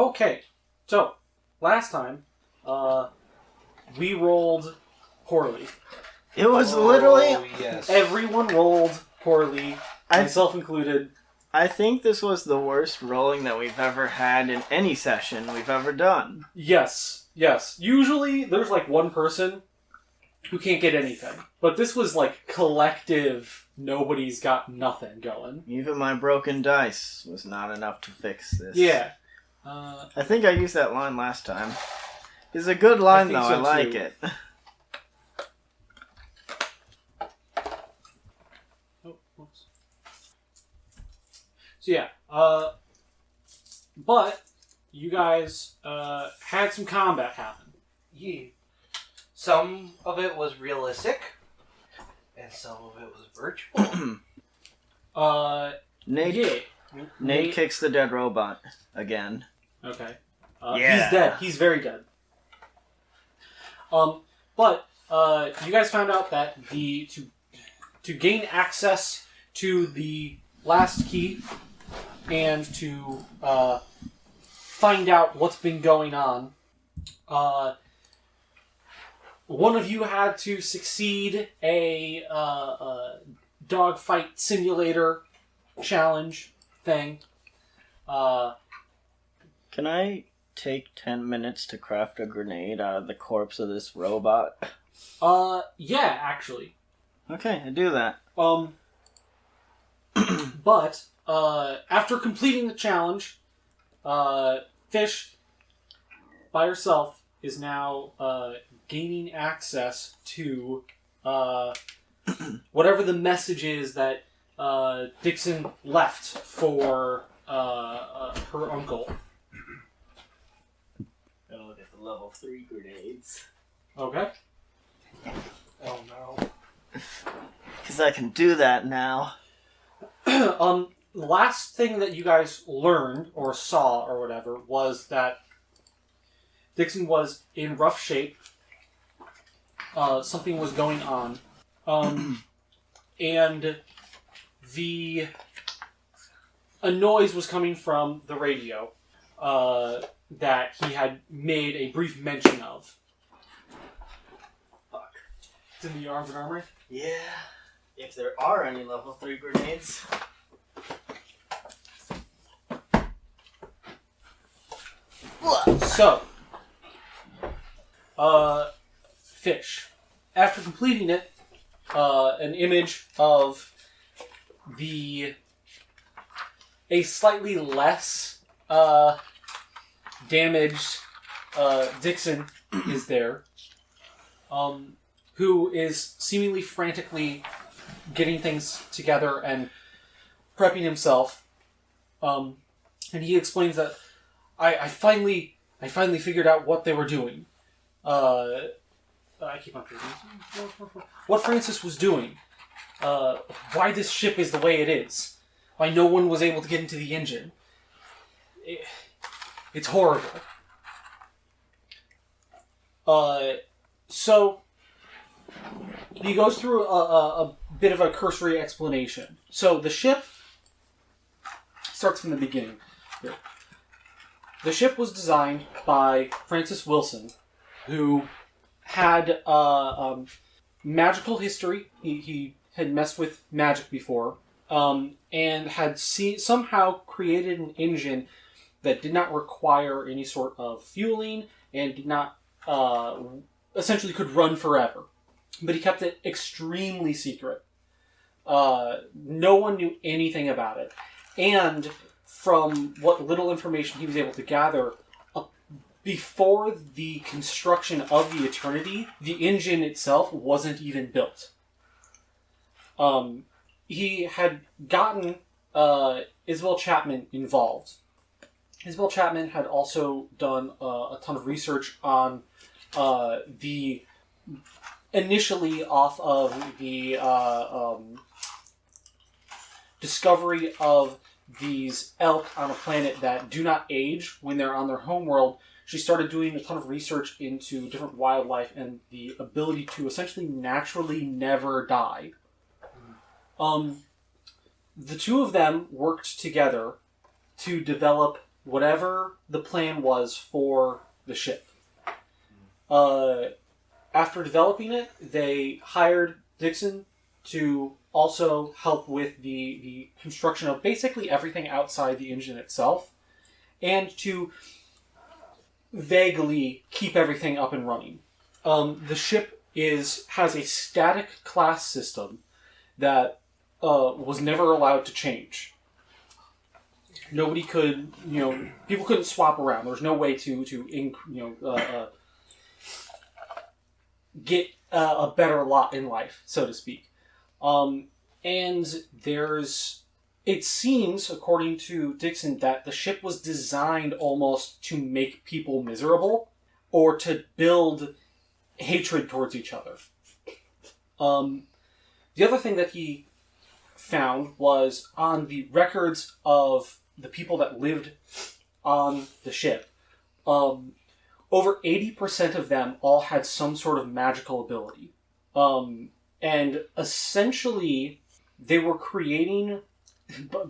Okay, so last time, we rolled poorly. It was literally... Yes. Everyone rolled poorly, myself included. I think this was the worst rolling that we've ever had in any session we've ever done. Yes. Usually, there's like one person who can't get anything. But this was like collective, nobody's got nothing going. Even my broken dice was not enough to fix this. Yeah. I think I used that line last time. It's a good line, though. I like it. Oh, whoops. So yeah, but you guys had some combat happen. Yeah. Some of it was realistic, and some of it was virtual. Nate kicks the dead robot again. Okay. Yeah. He's dead. He's very dead. But you guys found out that to gain access to the last key and to find out what's been going on, one of you had to succeed a dogfight simulator challenge thing. Can I take 10 minutes to craft a grenade out of the corpse of this robot? Yeah, actually. Okay, I do that. But, after completing the challenge, Fish, by herself, is now, gaining access to, whatever the message is that, Dixon left for, her uncle. Oh, get the level 3 grenades. Okay. Oh no. Because I can do that now. Last thing that you guys learned, or saw, or whatever, was that Dixon was in rough shape. Something was going on. And a noise was coming from the radio, that he had made a brief mention of. Fuck. It's in the Arms and Armory? Yeah. If there are any level 3 grenades. So, Fish. After completing it, an image of a slightly less damaged Dixon is there, who is seemingly frantically getting things together and prepping himself. And he explains that I finally figured out what they were doing. I keep on reading. What Francis was doing. Why this ship is the way it is. Why no one was able to get into the engine. It's horrible. So he goes through a bit of a cursory explanation. So the ship starts from the beginning here. The ship was designed by Francis Wilson, who had magical history. He had messed with magic before, and had somehow created an engine that did not require any sort of fueling and did not essentially could run forever. But he kept it extremely secret. No one knew anything about it. And from what little information he was able to gather, before the construction of the Eternity, the engine itself wasn't even built. He had gotten Isabel Chapman involved. Isabel Chapman had also done a ton of research on the initially off of the discovery of these elk on a planet that do not age when they're on their homeworld. She started doing a ton of research into different wildlife and the ability to essentially naturally never die. The two of them worked together to develop whatever the plan was for the ship. After developing it, they hired Dixon to also help with the construction of basically everything outside the engine itself, and to vaguely keep everything up and running. The ship has a static class system that was never allowed to change. Nobody could, people couldn't swap around. There was no way to get a better lot in life, so to speak. And it seems, according to Dixon, that the ship was designed almost to make people miserable or to build hatred towards each other. The other thing that he found was on the records of the people that lived on the ship, over 80% of them all had some sort of magical ability. And essentially, they were creating,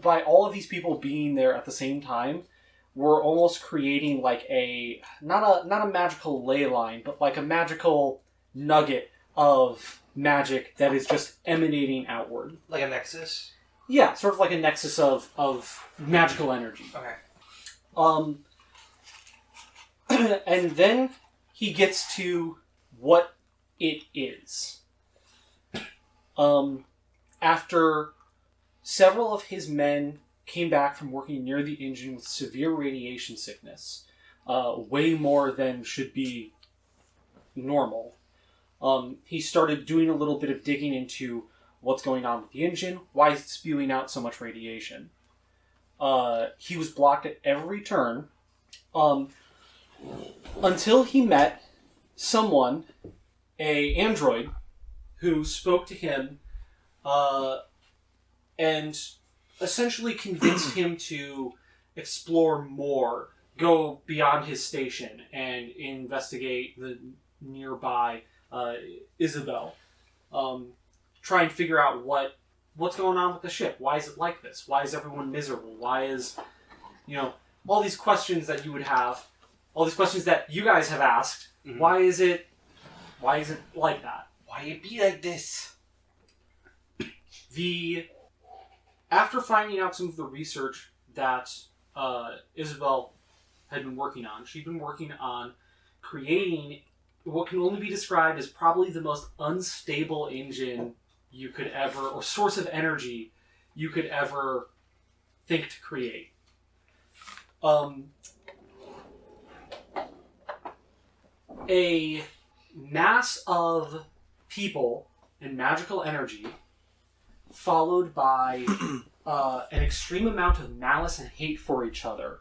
by all of these people being there at the same time, were almost creating like not a magical ley line, but like a magical nugget of magic that is just emanating outward. Like a nexus? Yeah, sort of like a nexus of magical energy. Okay. And then he gets to what it is. After several of his men came back from working near the engine with severe radiation sickness, way more than should be normal, he started doing a little bit of digging into what's going on with the engine, why is it spewing out so much radiation. He was blocked at every turn, until he met someone, an android, who spoke to him and essentially convinced him to explore more, go beyond his station, and investigate the nearby Isabel. Try and figure out what's going on with the ship. Why is it like this? Why is everyone miserable? Why is, all these questions that you would have, all these questions that you guys have asked. Mm-hmm. Why is it like that? Why it be like this? After finding out some of the research that Isabel had been working on, she'd been working on creating what can only be described as probably the most unstable engine you could ever, or source of energy you could ever think to create. A mass of people and magical energy, followed by an extreme amount of malice and hate for each other,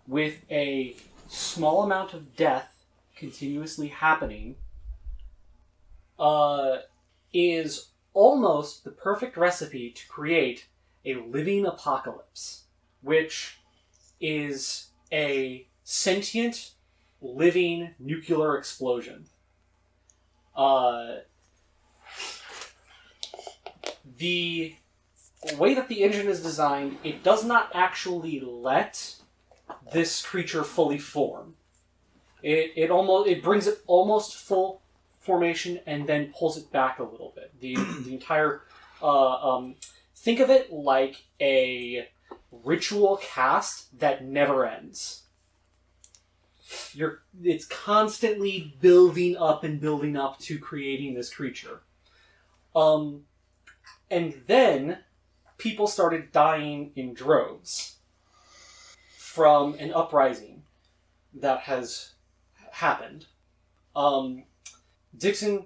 with a small amount of death continuously happening, is almost the perfect recipe to create a living apocalypse, which is a sentient, living nuclear explosion. The way that the engine is designed, it does not actually let this creature fully form. It brings it almost full formation and then pulls it back a little bit. The entire think of it like a ritual cast that never ends. It's constantly building up to creating this creature. And then people started dying in droves from an uprising that has happened. Dixon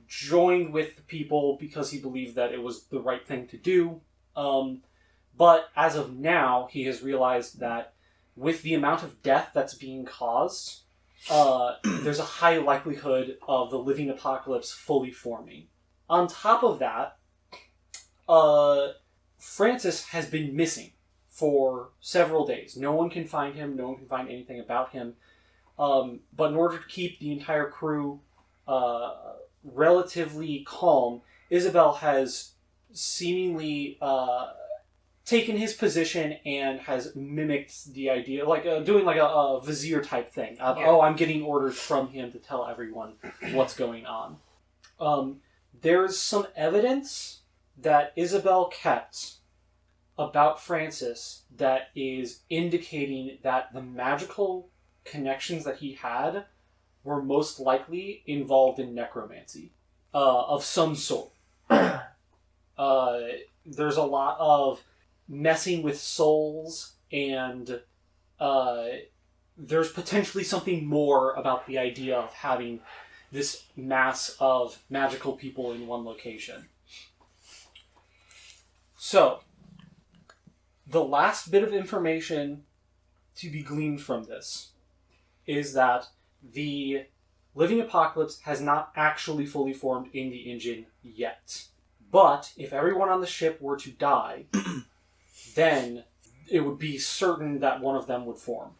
joined with the people because he believed that it was the right thing to do. But as of now, he has realized that with the amount of death that's being caused, there's a high likelihood of the living apocalypse fully forming. On top of that, Francis has been missing for several days. No one can find him. No one can find anything about him. But in order to keep the entire crew relatively calm, Isabel has seemingly taken his position and has mimicked the idea, like doing like a vizier type thing. Of, Yeah. Oh, I'm getting orders from him to tell everyone what's going on. There's some evidence that Isabel kept about Francis that is indicating that the magical connections that he had were most likely involved in necromancy of some sort. There's a lot of messing with souls, and there's potentially something more about the idea of having this mass of magical people in one location. So, the last bit of information to be gleaned from this is that the Living Apocalypse has not actually fully formed in the engine yet. But if everyone on the ship were to die, then it would be certain that one of them would form.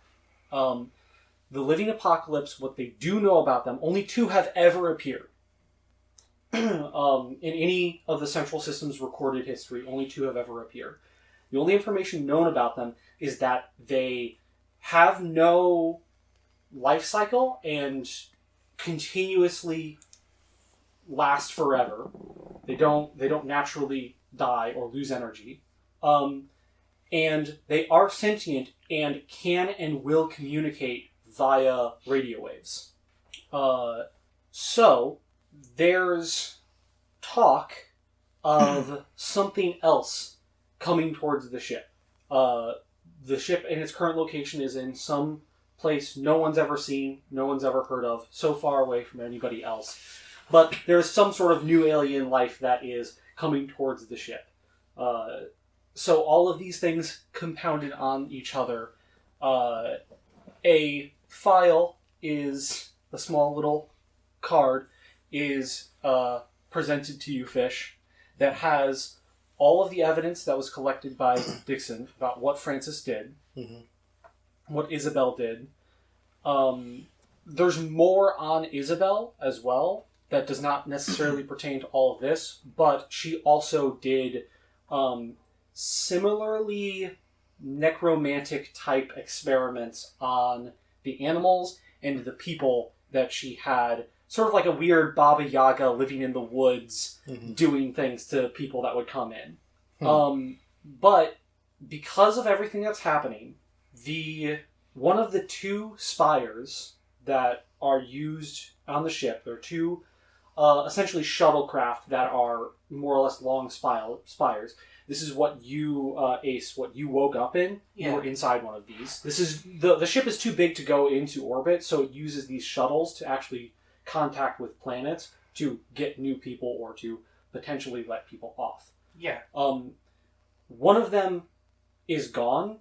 The Living Apocalypse, what they do know about them, only 2 have ever appeared. In any of the Central System's recorded history, only 2 have ever appeared. The only information known about them is that they have no life cycle and continuously last forever. They don't naturally die or lose energy. And they are sentient and can and will communicate via radio waves. So, there's talk of something else coming towards the ship. The ship in its current location is in some place no one's ever seen, no one's ever heard of, so far away from anybody else. But there's some sort of new alien life that is coming towards the ship. So all of these things compounded on each other. A file is, a small little card, is presented to you, Fish, that has all of the evidence that was collected by Dixon about what Francis did, what Isabel did. There's more on Isabel as well that does not necessarily pertain to all of this, but she also did similarly necromantic type experiments on the animals and the people that she had, sort of like a weird Baba Yaga living in the woods, doing things to people that would come in. But because of everything that's happening, one of the 2 spires that are used on the ship, there are 2 essentially shuttlecraft that are more or less long spires. This is what you, Ace, what you woke up in. Yeah. You were inside one of these. This is the ship is too big to go into orbit, so it uses these shuttles to actually contact with planets to get new people or to potentially let people off. Yeah. One of them is gone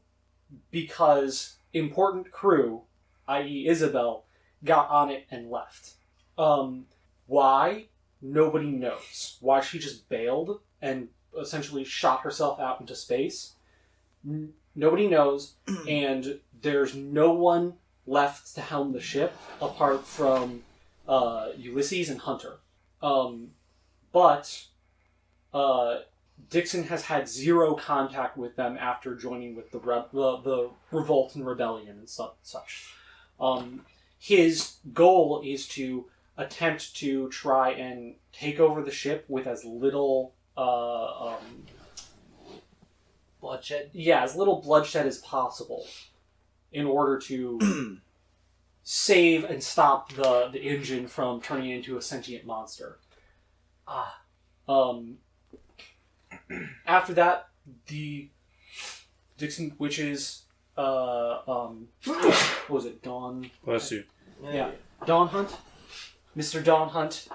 because important crew, i.e. Isabel, got on it and left. Why? Nobody knows. Why she just bailed and essentially shot herself out into space. Nobody knows, and there's no one left to helm the ship apart from Ulysses and Hunter. But Dixon has had 0 contact with them after joining with the revolt and rebellion and such. His goal is to attempt to try and take over the ship with as little bloodshed. Yeah, as little bloodshed as possible in order to save and stop the engine from turning into a sentient monster. After that, the Dixon witches, what was it, Dawn? Bless you. Yeah, Dawn Hunt, Mr. Dawn Hunt.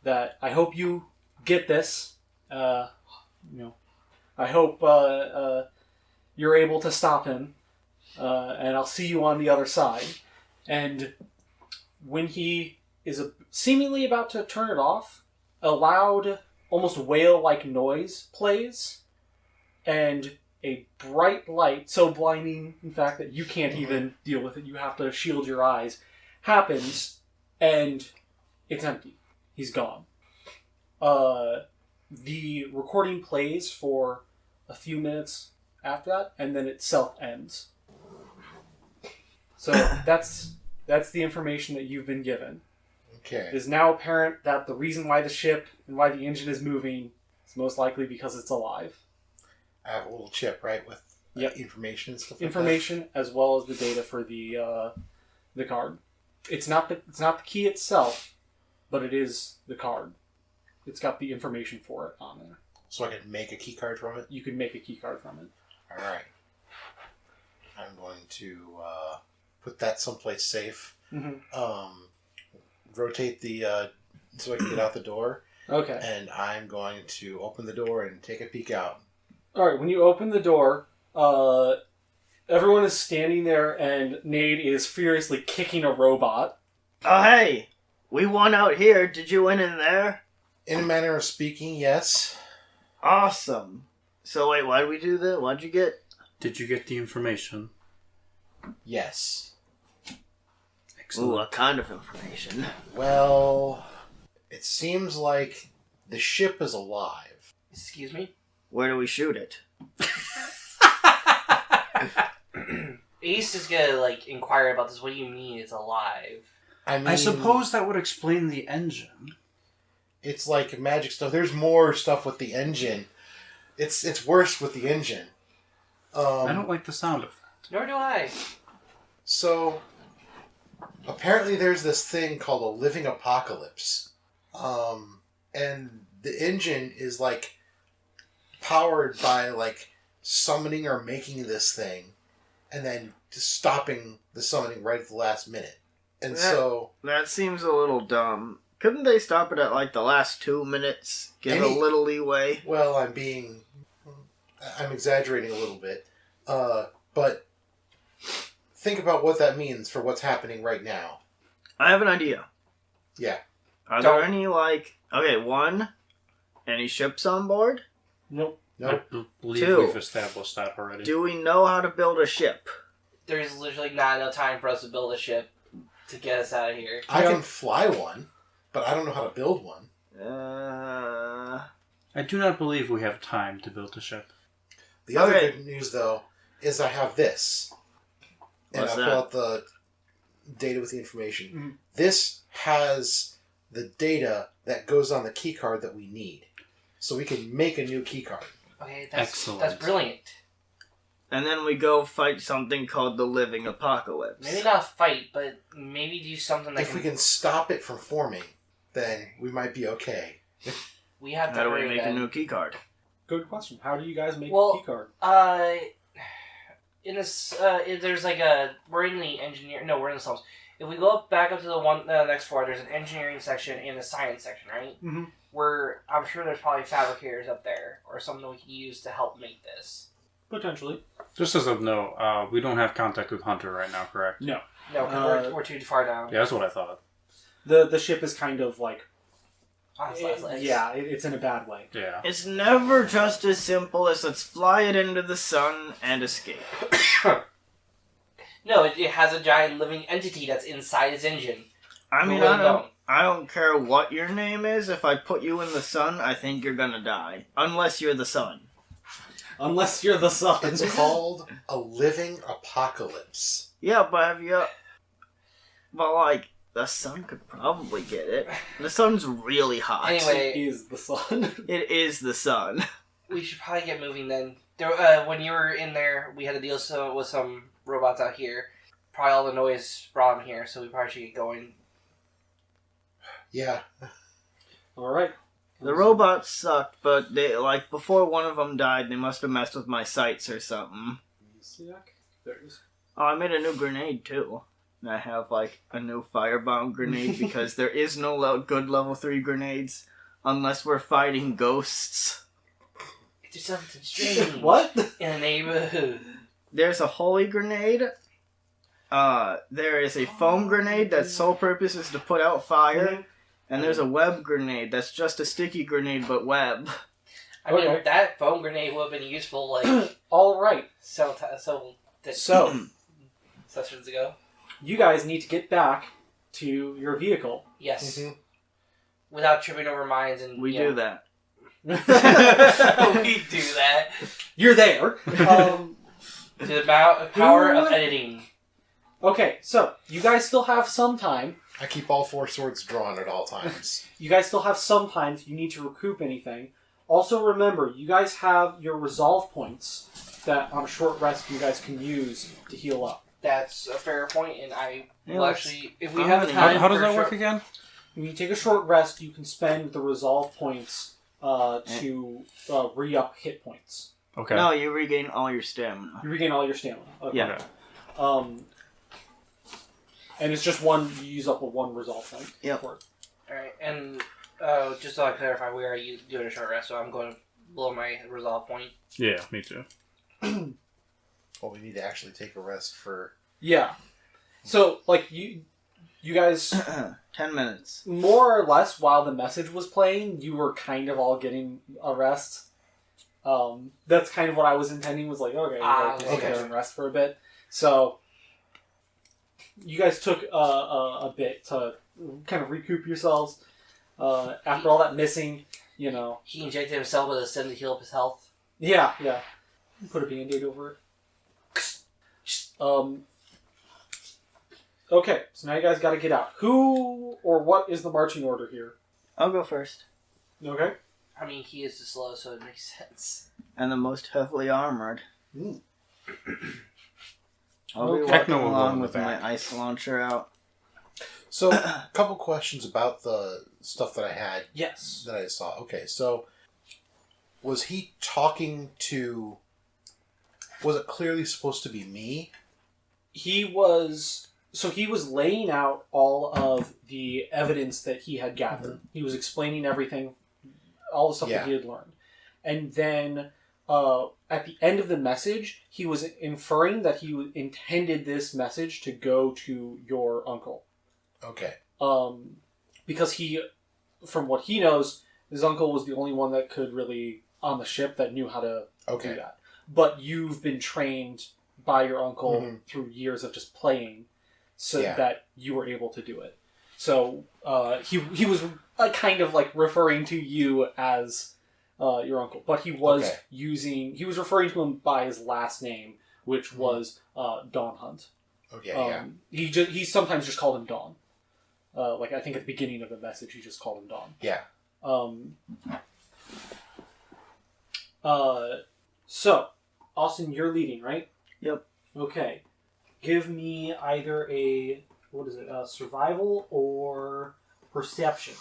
That I hope you get this. I hope you're able to stop him, and I'll see you on the other side. And when he is seemingly about to turn it off, a loud, almost whale-like noise plays, and a bright light, so blinding, in fact, that you can't even deal with it, you have to shield your eyes, happens, and it's empty. He's gone. the recording plays for a few minutes after that, and then it self-ends. So that's the information that you've been given. Okay. It is now apparent that the reason why the ship and why the engine is moving is most likely because it's alive. I have a little chip, right, with Yep. information and stuff. Information as well as the data for the card. It's not the key itself, but it is the card. It's got the information for it on there. So I can make a key card from it. You can make a key card from it. All right. I'm going to put that someplace safe. Mm-hmm. Rotate the so I can get out the door. Okay. And I'm going to open the door and take a peek out. All right. When you open the door, everyone is standing there, and Nade is furiously kicking a robot. Oh, hey! We won out here. Did you win in there? In a manner of speaking, yes. Awesome. So wait, why did we do that? What'd you get? Did you get the information? Yes. Excellent. Ooh, what kind of information? Well, it seems like the ship is alive. Excuse me? Where do we shoot it? Ace is gonna, inquire about this. What do you mean it's alive? I mean, I suppose that would explain the engine. it's like magic stuff. There's more stuff with the engine. It's worse with the engine. I don't like the sound of that. Nor do I. So, apparently there's this thing called a living apocalypse. And the engine is, powered by, summoning or making this thing, and then just stopping the summoning right at the last minute. And That seems a little dumb. Couldn't they stop it at, the last 2 minutes? Give a little leeway? well, I'm exaggerating a little bit. But think about what that means for what's happening right now. I have an idea. Yeah. Are there any, any ships on board? Nope. Nope. I believe 2. we've established that already. Do we know how to build a ship? There's literally not enough time for us to build a ship to get us out of here. I can fly one, but I don't know how to build one. I do not believe we have time to build a ship. The other Okay. good news, though, is I have this. And What's I that? pull out the data with the information. Mhm. This has the data that goes on the key card that we need. So we can make a new key card. Okay, that's Excellent. brilliant. And then we go fight something called the Living Apocalypse. Maybe not fight, but maybe do something that If we can stop it from forming, then we might be okay. we have to How do we hurry make a then. new key card? Good question. How do you guys make Well, a key card? In this, there's we're in the engineer. No, we're in the slums. If we go back up to the next floor, there's an engineering section and a science section, right? Mm-hmm. Where I'm sure there's probably fabricators up there or something we can use to help make this. Potentially. Just as of note, we don't have contact with Hunter right now, correct? No. No, 'cause we're too far down. Yeah, that's what I thought. The ship is kind of On its last legs. it's in a bad way. Yeah. It's never just as simple as let's fly it into the sun and escape. No, it has a giant living entity that's inside its engine. I mean, Well, I don't care what your name is. If I put you in the sun, I think you're gonna die. Unless you're the sun. Unless you're the sun. It's called a living apocalypse. Yeah, but have you... But, the sun could probably get it. The sun's really hot. Anyway. It is the sun. It is the sun. We should probably get moving then. There, when you were in there, we had to deal with some robots out here. Probably all the noise brought them here, so we probably should get going. Yeah. All right. The robots sucked, but they, before one of them died, they must have messed with my sights or something. There it is. Oh, I made a new grenade, too. And I have, a new firebomb grenade because there is no good level 3 grenades unless we're fighting ghosts. There's something strange. What? In the neighborhood. There's a holy grenade. There is a foam grenade that's sole purpose is to put out fire. And there's a web grenade that's just a sticky grenade but web. I mean, Okay. that foam grenade would have been useful, All right. several sessions ago. You guys need to get back to your vehicle. Yes. Mhm. Without tripping over mines and... We do that. We do that. You're there. To the power of editing. Okay, so you guys still have some time. I keep all 4 swords drawn at all times. You guys still have some time if you need to recoup anything. Also remember, you guys have your resolve points that on a short rest you guys can use to heal up. That's a fair point, and I will Yeah, actually, if we have the How, time, how does for that a work short- again? When you take a short rest, you can spend the resolve points to re-up hit points. Okay. No, you regain all your stamina. You regain all your stamina. Okay. Yeah. Okay. And it's just one, you use up a 1 resolve point. Yep. for it. Alright, and just so I clarify, we are doing a short rest, so I'm going to blow my resolve point. Yeah, me too. Well, we need to actually take a rest for... Yeah. So, like, you guys, 10 minutes. more or less, while the message was playing, you were kind of all getting a rest. That's kind of what I was intending, was like, okay, you guys can sit okay. there and rest for a bit. So, you guys took a bit to kind of recoup yourselves. After all that missing, you know. He injected himself with a stem to heal up his health. Yeah. Put a band-aid over it. Okay, so now you guys gotta get out. Who or what is the marching order here? I'll go first. Okay. I mean, he is the slow, so it makes sense. And the most heavily armored. Ooh. I'll be Okay. walking Techno will go along in the with my back. ice launcher out. So, a couple questions about the stuff that I had Yes. that I saw. Okay, so was he talking to... Was it clearly supposed to be me? He was laying out all of the evidence that he had gathered. He was explaining everything, all the stuff that he had learned. And then at the end of the message, he was inferring that he intended this message to go to your uncle. Okay. Because he, from what he knows, his uncle was the only one that could really, on the ship, that knew how to do that. But you've been trained by your uncle through years of just playing, so that you were able to do it. So he was kind of like referring to you as your uncle, but he was referring to him by his last name, which was Dawn Hunt. Okay, He sometimes just called him Dawn. Like I think at the beginning of the message, he just called him Dawn. Yeah. So, Austin, you're leading, right? Yep. Okay. Give me either a, survival or perception.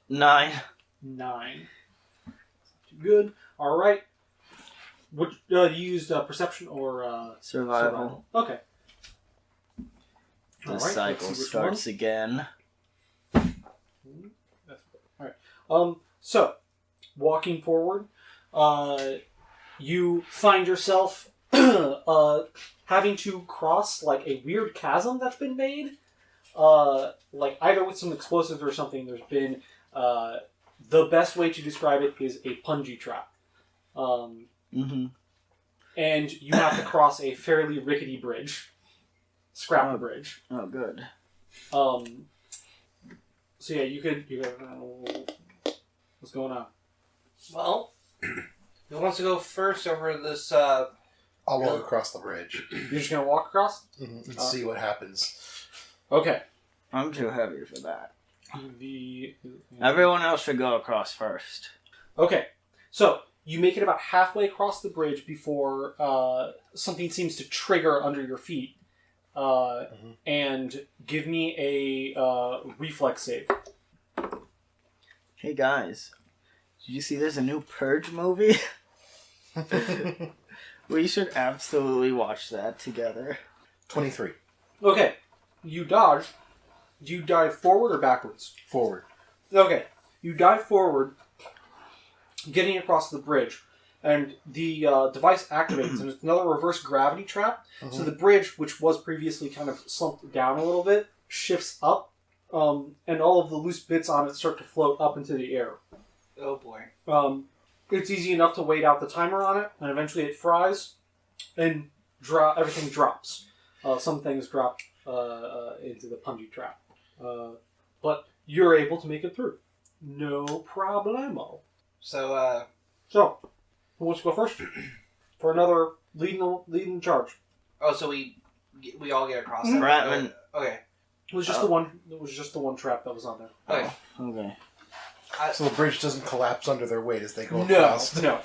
9. 9. Too good. All right. What you used perception or Survival. Okay. The All right, cycle let's see which starts again. one. So, walking forward, you find yourself having to cross like a weird chasm that's been made. Like either with some explosives or something. There's been the best way to describe it is a punji trap. And you have to cross a fairly rickety bridge. Scrap the bridge. Oh, good. So yeah, you could what's going on? Well, who wants to go first over this? I'll walk across the bridge You're just gonna walk across? and see what happens. Okay. I'm too heavy for that. The Everyone else should go across first. Okay. So you make it about halfway across the bridge before something seems to trigger under your feet. And give me a reflex save. Hey guys, did you see there's a new Purge movie? We should absolutely watch that together. 23. Okay. You dodge. Do you dive forward or backwards? Forward. Okay. You dive forward, getting across the bridge, and the device activates, and it's another reverse gravity trap. So the bridge, which was previously kind of slumped down a little bit, shifts up, and all of the loose bits on it start to float up into the air. Oh boy. It's easy enough to wait out the timer on it, and eventually it fries, and everything drops. Some things drop into the punji trap. But you're able to make it through. No problemo. So, So, who wants to go first? For another leading charge. so we all get across that. Bratman. Okay. It was just the one. It was just the one trap that was on there. Okay. Okay. So the bridge doesn't collapse under their weight as they go No, across. no.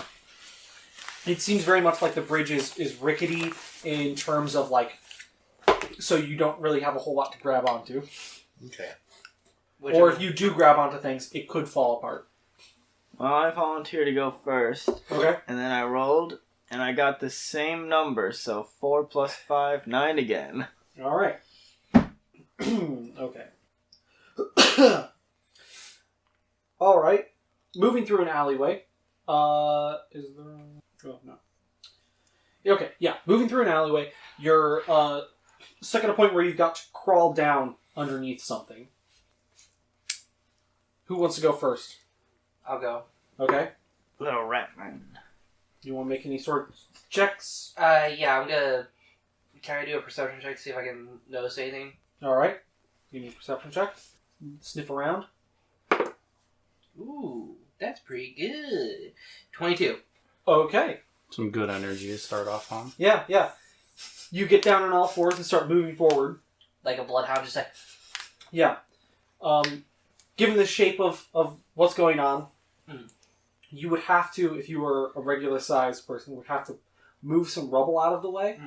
It seems very much like the bridge is rickety in terms of like, so you don't really have a whole lot to grab onto. Okay. Or if you do grab onto things, it could fall apart. Well, I volunteered to go first, Okay. and then I rolled, and I got the same number, so 4 plus 5, 9 again. All right. Okay. All right. Moving through an alleyway. Is there? Oh no. Okay. Yeah. Moving through an alleyway. You're stuck at a point where you've got to crawl down underneath something. Who wants to go first? I'll go. Okay. Little Ratman. You want to make any sort of checks? Yeah, I'm gonna. Can I do a perception check to see if I can notice anything? All right. Give me a perception check. Sniff around. Ooh, that's pretty good. 22. Okay. Some good energy to start off on. Yeah, yeah. You get down on all fours and start moving forward. Like a bloodhound, just like. Yeah. Given the shape of what's going on, you would have to, if you were a regular sized person, would have to move some rubble out of the way.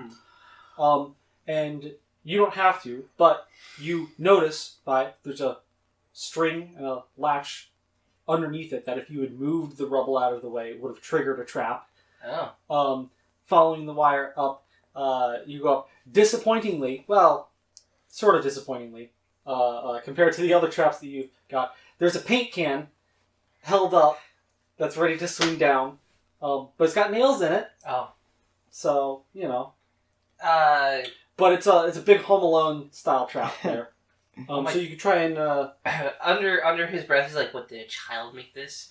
And you don't have to, but you notice there's a string and a latch underneath it that if you had moved the rubble out of the way, it would have triggered a trap. Oh. Following the wire up, you go up disappointingly, well, sort of disappointingly, compared to the other traps that you've got. There's a paint can held up that's ready to swing down, but it's got nails in it, Oh. so, you know. But it's a big Home Alone style trap there. So you could try and... under his breath, he's like, "What, did a child make this?"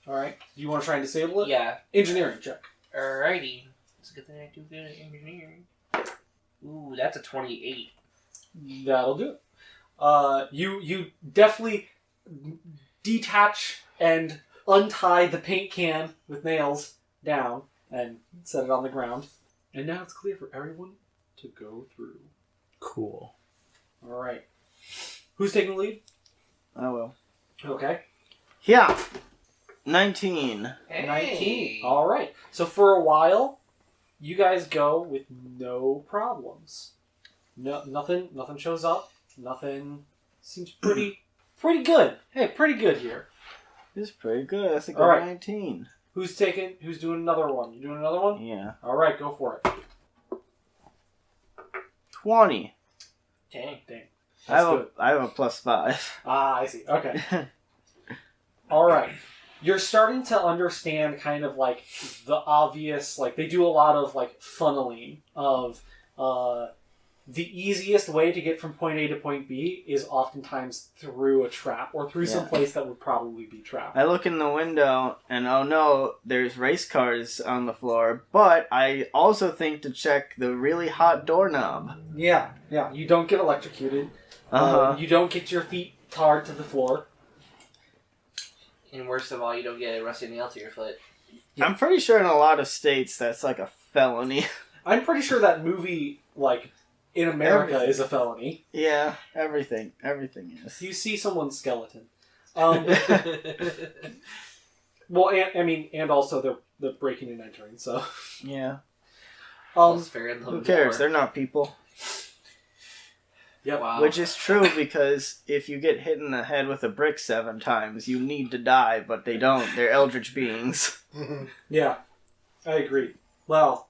Alright. Do you want to try and disable it? Yeah. Engineering check. Alrighty. It's a good thing I do good at engineering. Ooh, that's a 28. That'll do it. You definitely detach and untie the paint can with nails down and set it on the ground. And now it's clear for everyone to go through. Cool. Alright. Who's taking the lead? I will. Okay. Yeah. 19. Hey. 19. Alright. So for a while, you guys go with no problems. No, nothing shows up. Nothing seems pretty good. Hey, pretty good here. This is pretty good. That's a good Alright. 19. Who's doing another one? You doing another one? Yeah. Alright, go for it. 20. Dang. I have a plus 5. Ah, I see. Okay. Alright. You're starting to understand kind of like the obvious, like they do a lot of like funneling of the easiest way to get from point A to point B is oftentimes through a trap or through some place that would probably be trapped. I look in the window and oh no, there's race cars on the floor, but I also think to check the really hot doorknob. Yeah. You don't get electrocuted. You don't get your feet tarred to the floor. And worst of all, you don't get a rusty nail to your foot. Yeah. I'm pretty sure in a lot of states that's like a felony. I'm pretty sure that movie, like, in America Everything. is a felony. Yeah, everything is. You see someone's skeleton. Well, and also they're breaking and entering, so. Yeah. Who cares? They're not people. Yep. Wow. Which is true because if you get hit in the head with a brick 7 times, you need to die, but they don't. They're eldritch beings. Yeah, I agree. Well,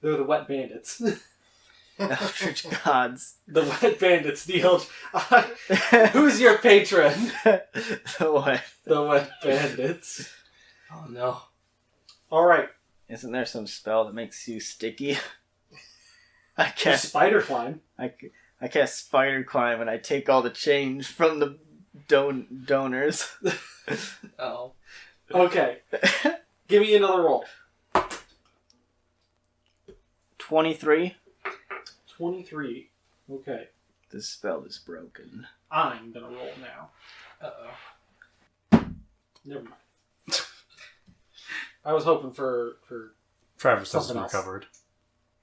they're the wet bandits. Eldritch gods. The wet bandits, who's your patron? So what? The wet bandits. Oh no. Alright. Isn't there some spell that makes you sticky? I Cast cast spider climb. I cast spider climb and I take all the change from the donors. Oh. Okay. Give me another roll. 23. 23. Okay. This spell is broken. I'm gonna roll now. Uh-oh. Never mind. I was hoping for Travis Something hasn't else. recovered.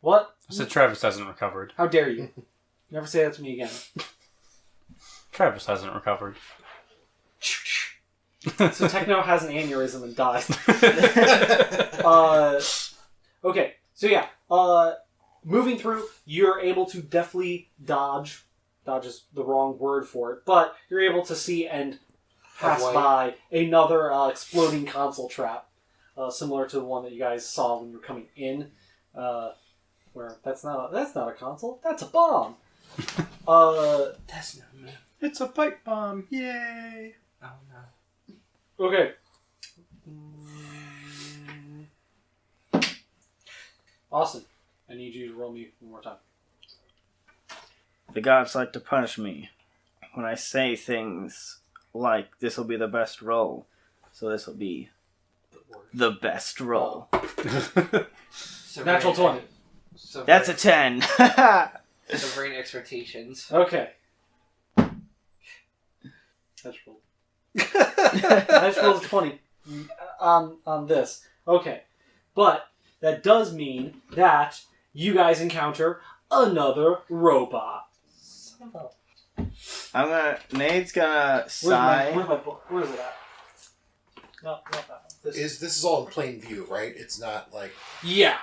what? I said Travis hasn't recovered. How dare you? Never say that to me again. Travis hasn't recovered. So Techno has an aneurysm and dies. Okay, so yeah. Moving through, you're able to deftly dodge. Dodge is the wrong word for it, but you're able to see and pass Avoid. by another exploding console trap, similar to the one that you guys saw when you were coming in. Where that's not a console, that's a bomb. That's not me. It's a pipe bomb. Yay! Oh no. Okay. Austin, I need you to roll me one more time. The gods like to punish me when I say things like, this will be the best roll. So this will be the best roll. Natural 20. That's a 10. Subverting expectations. Okay. That's rolled. That's rolled 20 on this. Okay. But that does mean that you guys encounter another robot. Son of Nade's gonna sigh. Where's my book? Where is it at? No, not that one. This This is all in plain view, right? It's not like Yeah.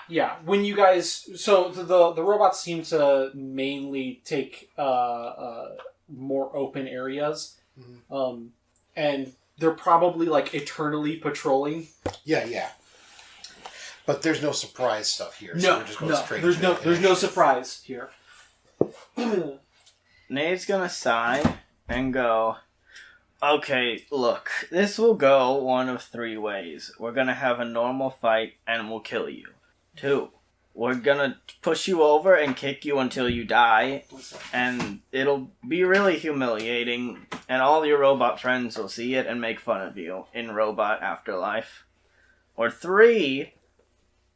When you guys, so the robots seem to mainly take more open areas, and they're probably like eternally patrolling. yeah. But there's no surprise stuff here. So we're just going straight there's into there's no surprise here. Nade's gonna sigh and go, okay, look, this will go one of three ways. We're gonna have a normal fight and we'll kill you. 2, we're gonna push you over and kick you until you die, and it'll be really humiliating, and all your robot friends will see it and make fun of you in Robot Afterlife. Or 3,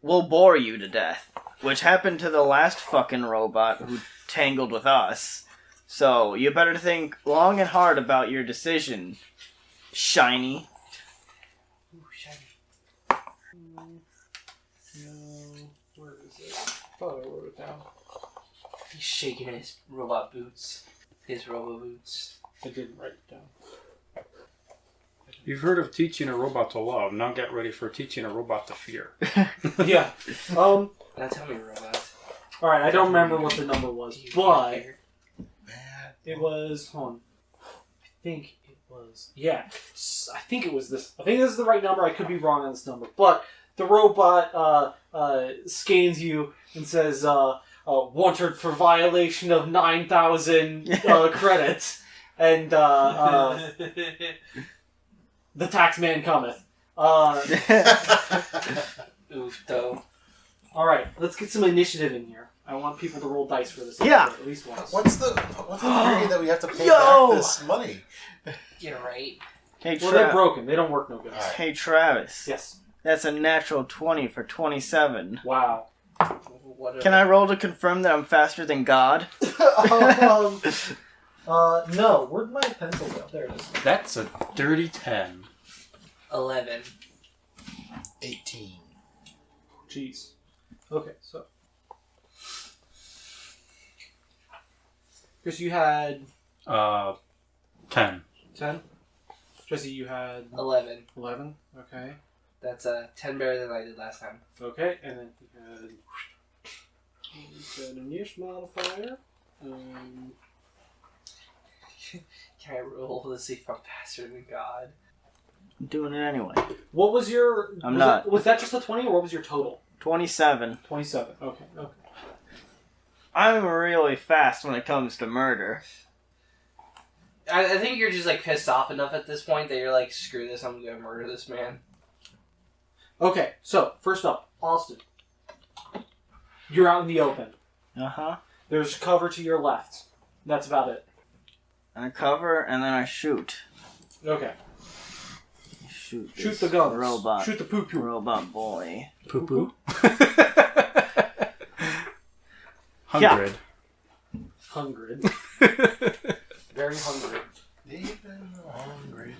we'll bore you to death, which happened to the last fucking robot who tangled with us. So, you better think long and hard about your decision, Shiny. Ooh, shiny. No, where is it? I thought I wrote it down. He's shaking his robot boots. His robo boots. I didn't write it down. You've heard of teaching a robot to love. Now get ready for teaching a robot to fear. Yeah. Now tell me, robot. All right. I don't remember what the number was, Do you but fear? it was. Hold on. I think it was. Yeah. I think it was this. I think this is the right number. I could be wrong on this number, but the robot scans you and says, "Wanted for violation of 9,000 credits," and the tax man cometh. Oof, though. All right, let's get some initiative in here. I want people to roll dice for this. Yeah. episode, at least once. what's the period that we have to pay Yo! back this money? You're right. Hey, Well, they're broken. They don't work no good. All right. Hey, Travis. Yes. That's a natural 20 for 27. Wow. What Can I roll to confirm that I'm faster than God? No. Where'd my pencil go? There it is. That's a dirty 10. 11. 18. Jeez. Okay, so. Chris, you had 10. 10. Jesse, you had 11. 11. Okay. That's 10 better than I did last time. Okay, and then you had a niche modifier. Can I roll to see if I'm faster than God? I'm doing it anyway. What was your? I'm was not. Was that just a 20, or what was your total? 27. 27. Okay. Okay. I'm really fast when it comes to murder. I think you're just like pissed off enough at this point that you're like, screw this, I'm gonna murder this man. Okay. So first up, Austin. You're out in the open. Uh-huh. There's cover to your left. That's about it. I cover and then I shoot. Okay. Shoot Shoot this the guns. robot. Shoot the poo poo. Robot boy. Poo poo. 100. Hungry. Very hungry. Even hungry.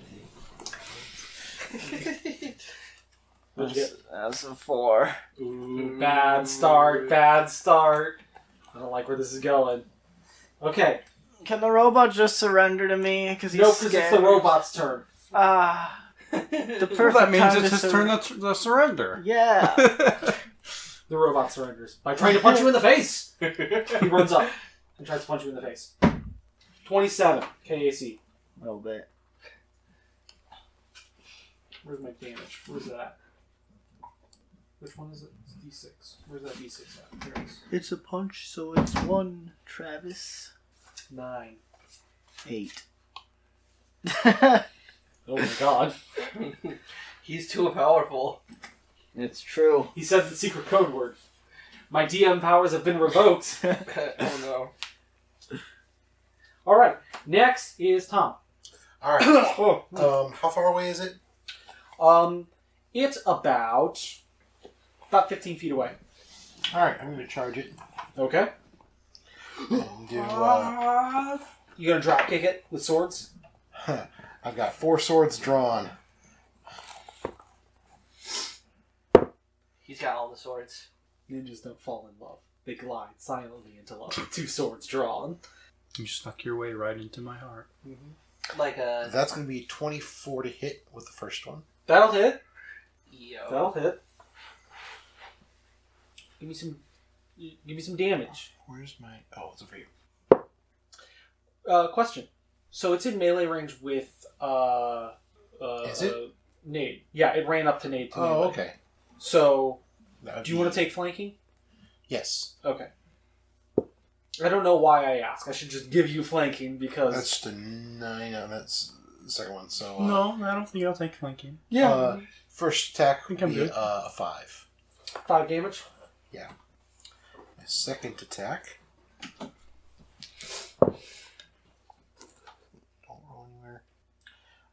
That's a 4. Ooh, bad start, bad start. I don't like where this is going. Okay. Can the robot just surrender to me? Because he's Nope, because it's the robot's turn. Ah. The perfect Well, that means time it's to his turn to surrender. Yeah. The robot surrenders by trying to punch you in the face. He runs up and tries to punch you in the face. 27 KAC. A little bit. Where's my damage? Where's that? Which one is it? It's D6. Where's that D6 at? There it is. It's a punch, so it's 1, Travis. 9. 8. Oh my god. He's too powerful. It's true. He said the secret code word. My DM powers have been revoked. Oh Alright, next is Tom. All right. Oh. How far away is it? It's about 15 feet away. All right, I'm going to charge it. Okay. And do, You gonna drop kick it with swords? I've got 4 swords drawn. He's got all the swords. Ninjas don't fall in love. They glide silently into love with 2 swords drawn. You snuck your way right into my heart. Like a... That's going to be 24 to hit with the first one. That'll hit. Yo. That'll hit. Give me some damage. Where's my... Oh, it's over here. Question. So it's in melee range with Is it? Nade. Yeah, it ran up to Nade to Oh, melee. okay. So That would do you want to take flanking? Yes. Okay. I don't know why I ask. I should just give you flanking because That's just a 9. That's the second one. So No, I don't think I'll take flanking. yeah, first attack would think I'm be good. a 5. 5 damage. My second attack. Don't roll anywhere.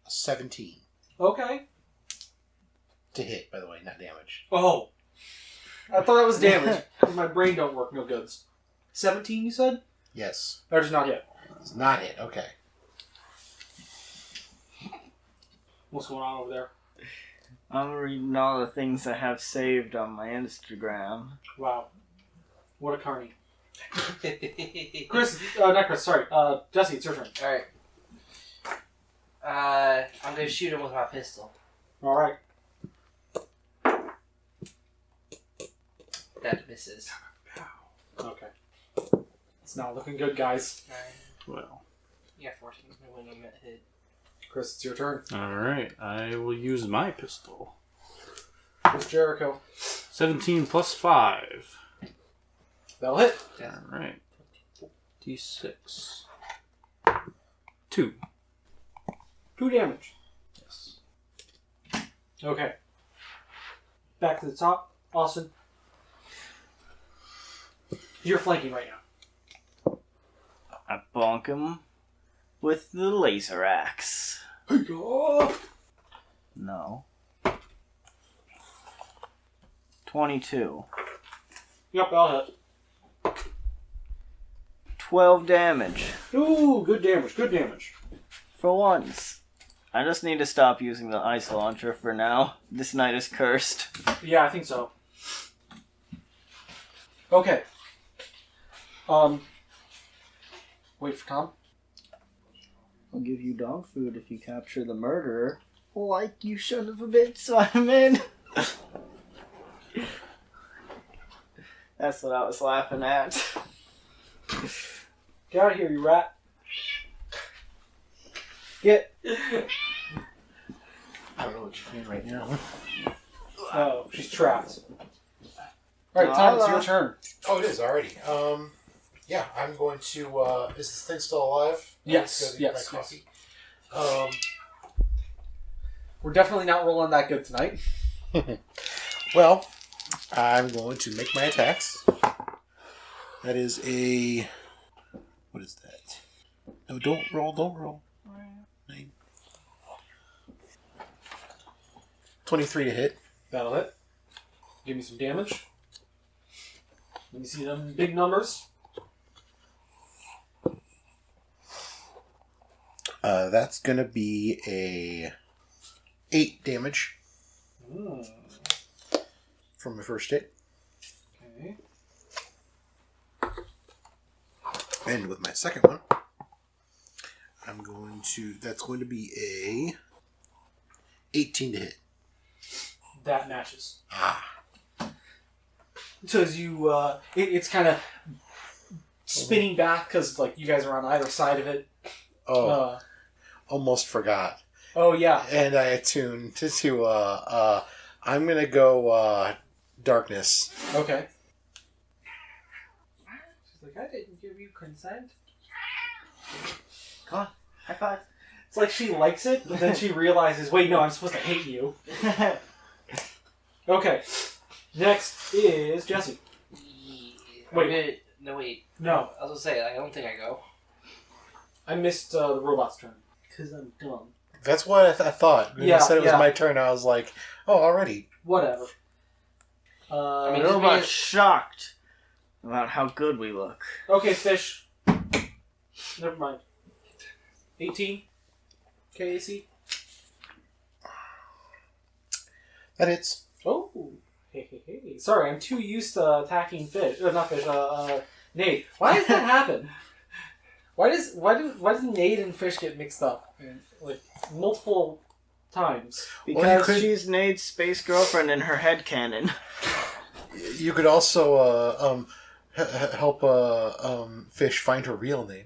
A 17 Okay. to hit, by the way, not damage. Oh, I thought that was damage. My brain don't work no goods. 17, you said? Yes. Or just not yet. It's not hit. Okay. What's going on over there? I'm reading all the things I have saved on my Instagram. Wow. What a carny. Chris, not Chris, sorry. Jesse, it's your turn. Alright. I'm gonna shoot him with my pistol. Alright. That misses. Okay. It's not looking good, guys. 9. Well, Yeah, 14. No win on that hit. Chris, it's your turn. alright. I will use my pistol. Chris Jericho. 17 plus 5. That'll hit. Alright. D6. 2. 2 damage. Yes. Okay. Back to the top. Austin. You're flanking right now. I bonk him with the laser axe. No. 22. Yep, that'll hit. 12 damage. Ooh, good damage, good damage. For once. I just need to stop using the ice launcher for now. This night is cursed. Yeah, I think so. Okay. Wait for Tom. I'll give you dog food if you capture the murderer. Like you son of a bitch, Simon. That's what I was laughing at. Get out of here, you rat. Get. I don't know what you're doing right now. Oh, she's trapped. Alright, Tom, it's your turn. Oh, it is already. Yeah, I'm going to. Is this thing still alive? Yes, I'm gonna get yes, my coffee. We're definitely not rolling that good tonight. Well, I'm going to make my attacks. That is a. What is that? No, don't roll. 9. 23 to hit. That'll hit. Give me some damage. Let me see them big numbers. That's gonna be a 8 damage. for my first hit. Okay. And with my second one, that's going to be a 18 to hit. That matches. Ah. So as you, it's kind of spinning back because like you guys are on either side of it. Oh, almost forgot. Oh yeah. And I attune to I'm going to go darkness. Okay. She's like, I didn't give you consent. Come on, high five. It's like she likes it, but then she realizes, wait, no, I'm supposed to hate you. Okay. Next is Jesse. Wait. No, wait. No. I was gonna say, I don't think I go. I missed the robot's turn. Because I'm dumb. That's what I thought. When Yeah, you said it was yeah. my turn, I was like, oh, already. Whatever. I mean, The robot's shocked about how good we look. Okay, fish. Never mind. 18. KAC. That hits. Oh. Hey. Sorry, I'm too used to attacking fish. Not fish, Nate. Why does that happen? Why does Nate and fish get mixed up? Like, multiple times. Because she's Nade's space girlfriend in her headcanon. You could also help Fish find her real name.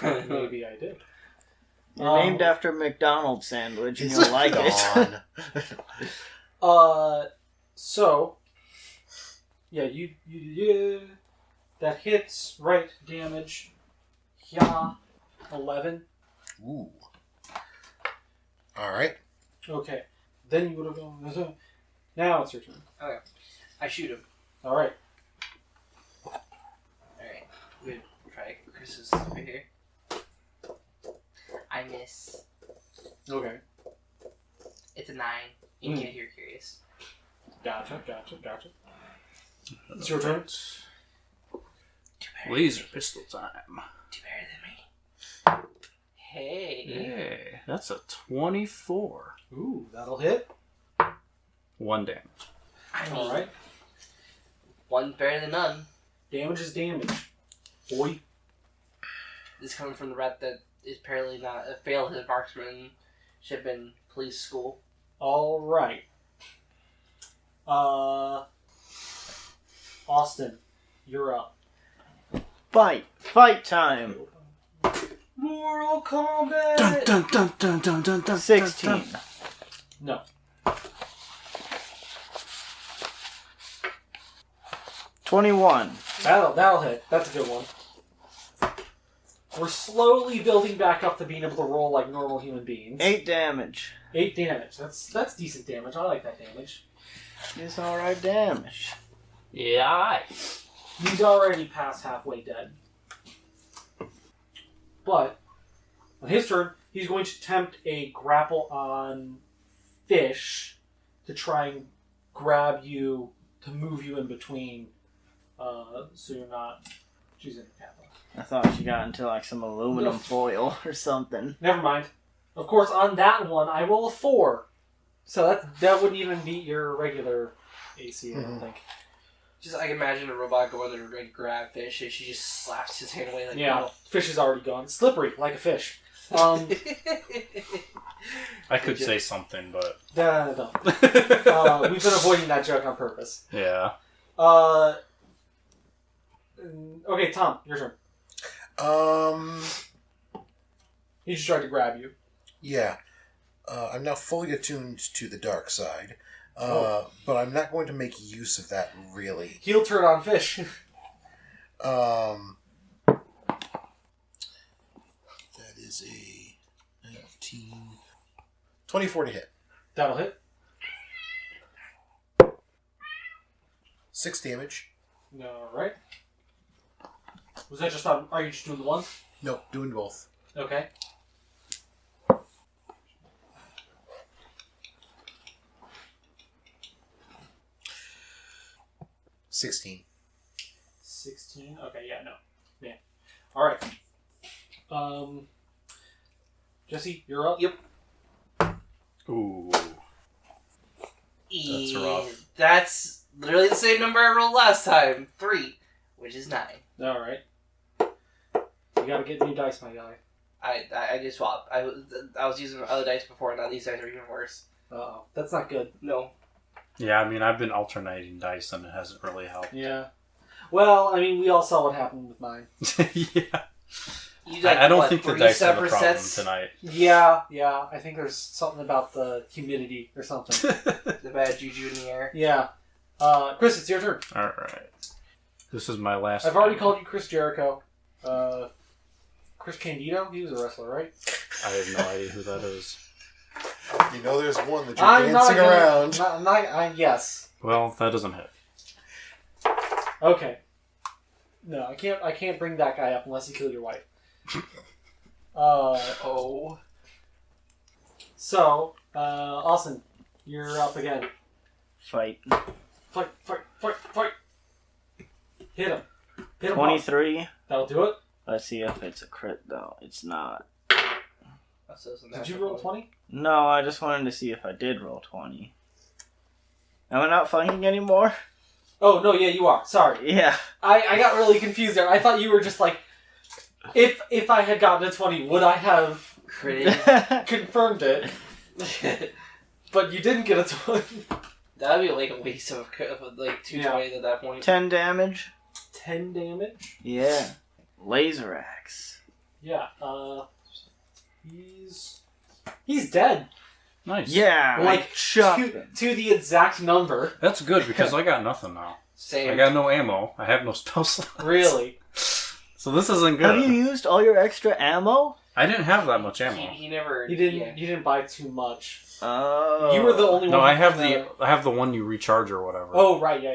Maybe I did. You're named after McDonald's sandwich, and you'll like it. So, yeah, you that hits, right, damage, yeah, 11. Ooh. Alright. Okay, then you would have gone, now it's your turn. Okay. I shoot him. Alright. Alright. Good. Try Chris's over here. I miss. Okay. It's a 9. In case you're curious. Gotcha. It's your turn. Laser pistol time. Do better than me. Hey. Hey, that's a 24. Ooh, that'll hit. 1 damage. I mean, Alright. one better than none. Damage is damage. Boy. This is coming from the rep that is apparently not failed his marksmanship in police school. Alright. Austin, you're up. Fight time. Mortal Kombat! Dun dun dun dun dun dun. 16. No. 21. That'll hit. That's a good one. We're slowly building back up to being able to roll like normal human beings. 8 damage. 8 damage. That's decent damage. I like that damage. It's alright damage. Yeah. He's already past halfway dead. But on his turn, he's going to attempt a grapple on Fish to try and grab you, to move you in between, so you're not... She's in the Kappa. I thought she got into like some aluminum foil or something. Never mind. Of course, on that one, I roll a 4. So that wouldn't even beat your regular AC, I don't think. Just, I can imagine a robot going there to grab Fish, and she just slaps his hand away like, Yeah, no. Fish is already gone. Slippery, like a fish. I could say something, but No. We've been avoiding that joke on purpose. yeah. Okay, Tom, your turn. He just tried to grab you. Yeah. I'm now fully attuned to the dark side. But I'm not going to make use of that, really. He'll turn on Fish. That is a 19... 24 to hit. That'll hit. 6 damage. Alright. Was that just on... Are you just doing the one? Nope, doing both. Okay. $16. 16. Okay, yeah, no. Yeah. Alright. Jesse, you're up. Yep. Ooh. That's rough. That's literally the same number I rolled last time. 3, which is 9. All right. You gotta get new dice, my guy. I just swapped. I was using other dice before, and now these dice are even worse. Uh-oh. That's not good. No. Yeah, I mean, I've been alternating dice and it hasn't really helped. Yeah. Well, I mean, we all saw what happened with mine. Yeah. You got, I don't what, think the 3 dice are the separate problem sets? tonight. Yeah. I think there's something about the humidity or something. The bad juju in the air. Yeah. Chris, it's your turn. Alright. This is my last I've already one. called you Chris Jericho. Chris Candido? He was a wrestler, right? I have no idea who that is. You know there's one that you're dancing around. Yes. Well, that doesn't hit. Okay. No, I can't bring that guy up unless you kill your wife. Oh. So, Austin, you're up again. Fight. Fight. Hit him. 23. That'll do it. Let's see if it's a crit, though. It's not. Did you roll 20? No, I just wanted to see if I did roll 20. Am I not fighting anymore? Oh, no, yeah, you are. Sorry. Yeah. I got really confused there. I thought you were just like, if I had gotten a 20, would I have confirmed it? But you didn't get a 20. That would be like a waste of like 220 at that point. 10 damage. 10 damage? Yeah. Laser axe. Yeah, he's dead. Nice. Yeah, Like, chop. to the exact number. That's good because I got nothing now. Same. I got no ammo. I have no spell slots. Really? So this isn't good. Have you used all your extra ammo? I didn't have that much ammo. He never. You didn't. Yeah. You didn't buy too much. Oh. You were the only one. No, I have that- I have the one you recharge or whatever. Oh right, yeah.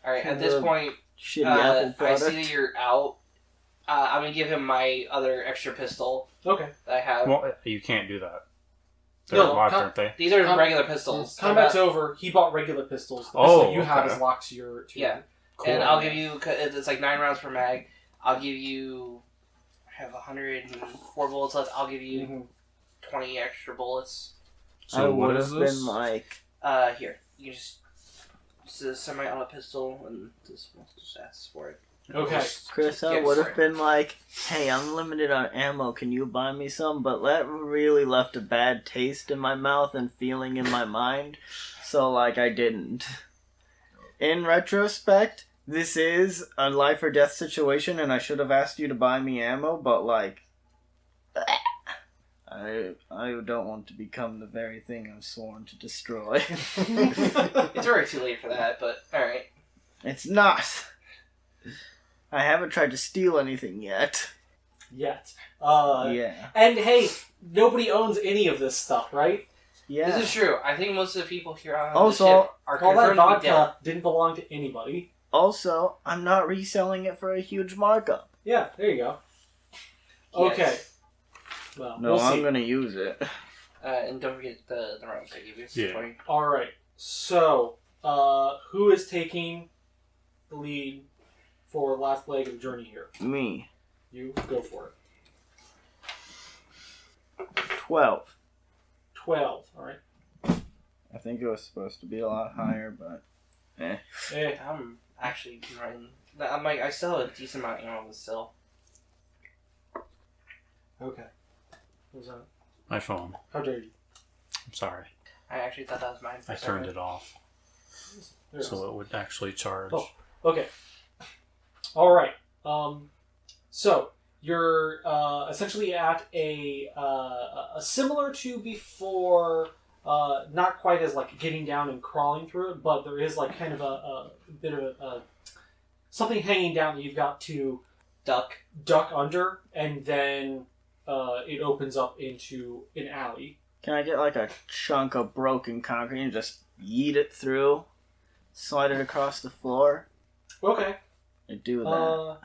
All right. At this point, Shitty apple I product. see that you're out. I'm gonna give him my other extra pistol Okay. that I have. Well, you can't do that. They're No, locked, aren't they? These are Com- regular pistols. Combat's over. He bought regular pistols. The Oh, pistol you have okay. is locked to your. Yeah. Cool. And I'll give you. It's like 9 rounds per mag. I'll give you. I have 104 bullets left. I'll give you Mhm. 20 extra bullets. I So what would is have this? been like, Here. You can just. It's a semi-auto pistol, and this one just asks for it. Okay. Chris, I Yeah, would have sorry. been like, hey, I'm limited on ammo, can you buy me some? But that really left a bad taste in my mouth and feeling in my mind, so like I didn't. In retrospect, this is a life or death situation and I should have asked you to buy me ammo, but like, I don't want to become the very thing I'm sworn to destroy. It's already too late for that, but alright. It's not. I haven't tried to steal anything yet. Yet. Yeah. And hey, nobody owns any of this stuff, right? Yeah. This is true. I think most of the people here on Also, the ship are All that confirmed to be dead. vodka didn't belong to anybody. Also, I'm not reselling it for a huge markup. Yeah, there you go. Yes. Okay. Well, No, we'll I'm see. gonna use it. And don't forget the rounds I gave you. Yeah. 20. All right. So, who is taking the lead for the last leg of the journey here? Me. You go for it. 12. 12. All right. I think it was supposed to be a lot higher, but... Eh. I'm actually running. I'm like, I still have a decent amount of ammo still. Okay. What was that? My phone. How dare you? I'm sorry. I actually thought that was mine for I a turned second. it off There it is. so it would actually charge. Oh. Okay. All right. So you're essentially at a similar to before, not quite as like getting down and crawling through it, but there is like kind of a bit of a something hanging down that you've got to duck under, and then it opens up into an alley. Can I get like a chunk of broken concrete and just yeet it through? Slide it across the floor? Okay. I do that.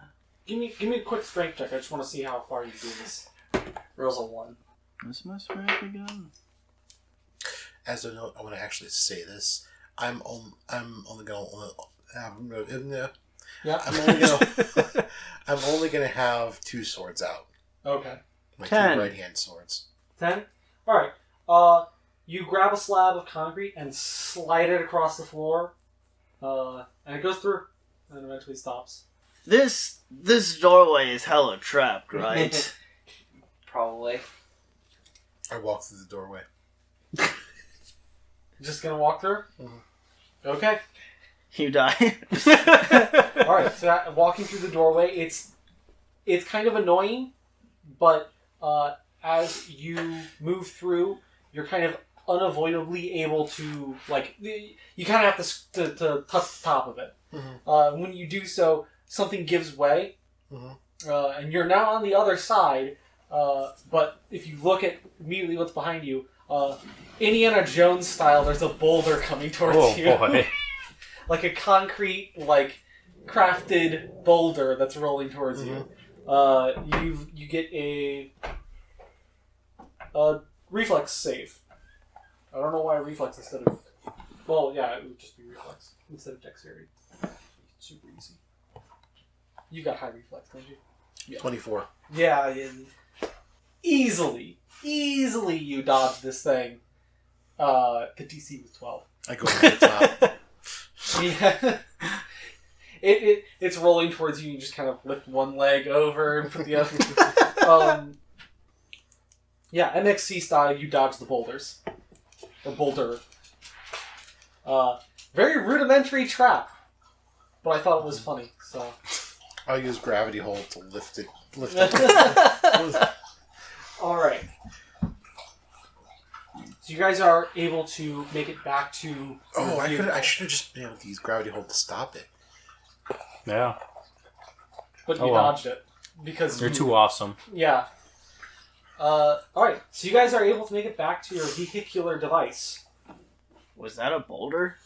Give me a quick strength check. I just want to see how far you do this. Rolls a 1. What's my strength again? As a note, I want to actually say this. I'm only gonna. Yeah. I'm only gonna have 2 swords out. Okay. My 10. 2 right-hand swords. 10? Alright. You grab a slab of concrete and slide it across the floor, and it goes through, and eventually stops. This doorway is hella trapped, right? Probably. I walk through the doorway. Just gonna walk through? Mm-hmm. Okay. You die. Alright, so walking through the doorway, it's kind of annoying, but as you move through, you're kind of unavoidably able to, like, you kind of have to touch the top of it. Mm-hmm. When you do so, something gives way, Mm-hmm. and you're now on the other side, but if you look at immediately what's behind you, Indiana Jones style, there's a boulder coming towards you. Oh boy. Like a concrete, like, crafted boulder that's rolling towards you. You get a reflex save. I don't know why reflex instead of... Well, yeah, it would just be reflex instead of dexterity. Super easy. You got high reflex, don't you? Yeah. 24. Yeah, easily you dodge this thing. The DC was 12. I go over the top. Yeah. It's rolling towards you. You just kind of lift one leg over and put the other. Yeah, MXC style. You dodge the boulders, or boulder. Very rudimentary trap, but I thought it was funny. So I'll use gravity hold to lift it. all right. So you guys are able to make it back to. Oh, I should have just been able to use gravity hold to stop it. Yeah. But you Oh, well. dodged it because You're too awesome. Yeah. Alright, so you guys are able to make it back to your vehicular device. Was that a boulder?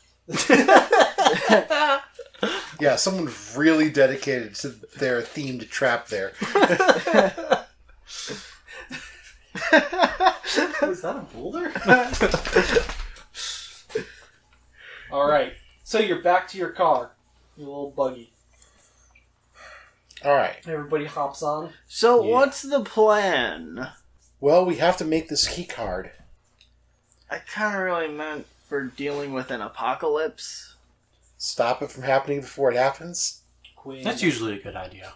Yeah, someone's really dedicated to their themed trap there. Was that a boulder? Alright, so you're back to your car. Your little buggy. Alright. Everybody hops on. So Yeah. what's the plan? Well, we have to make this key card. I kind of really meant for dealing with an apocalypse. Stop it from happening before it happens. Queen. That's usually a good idea.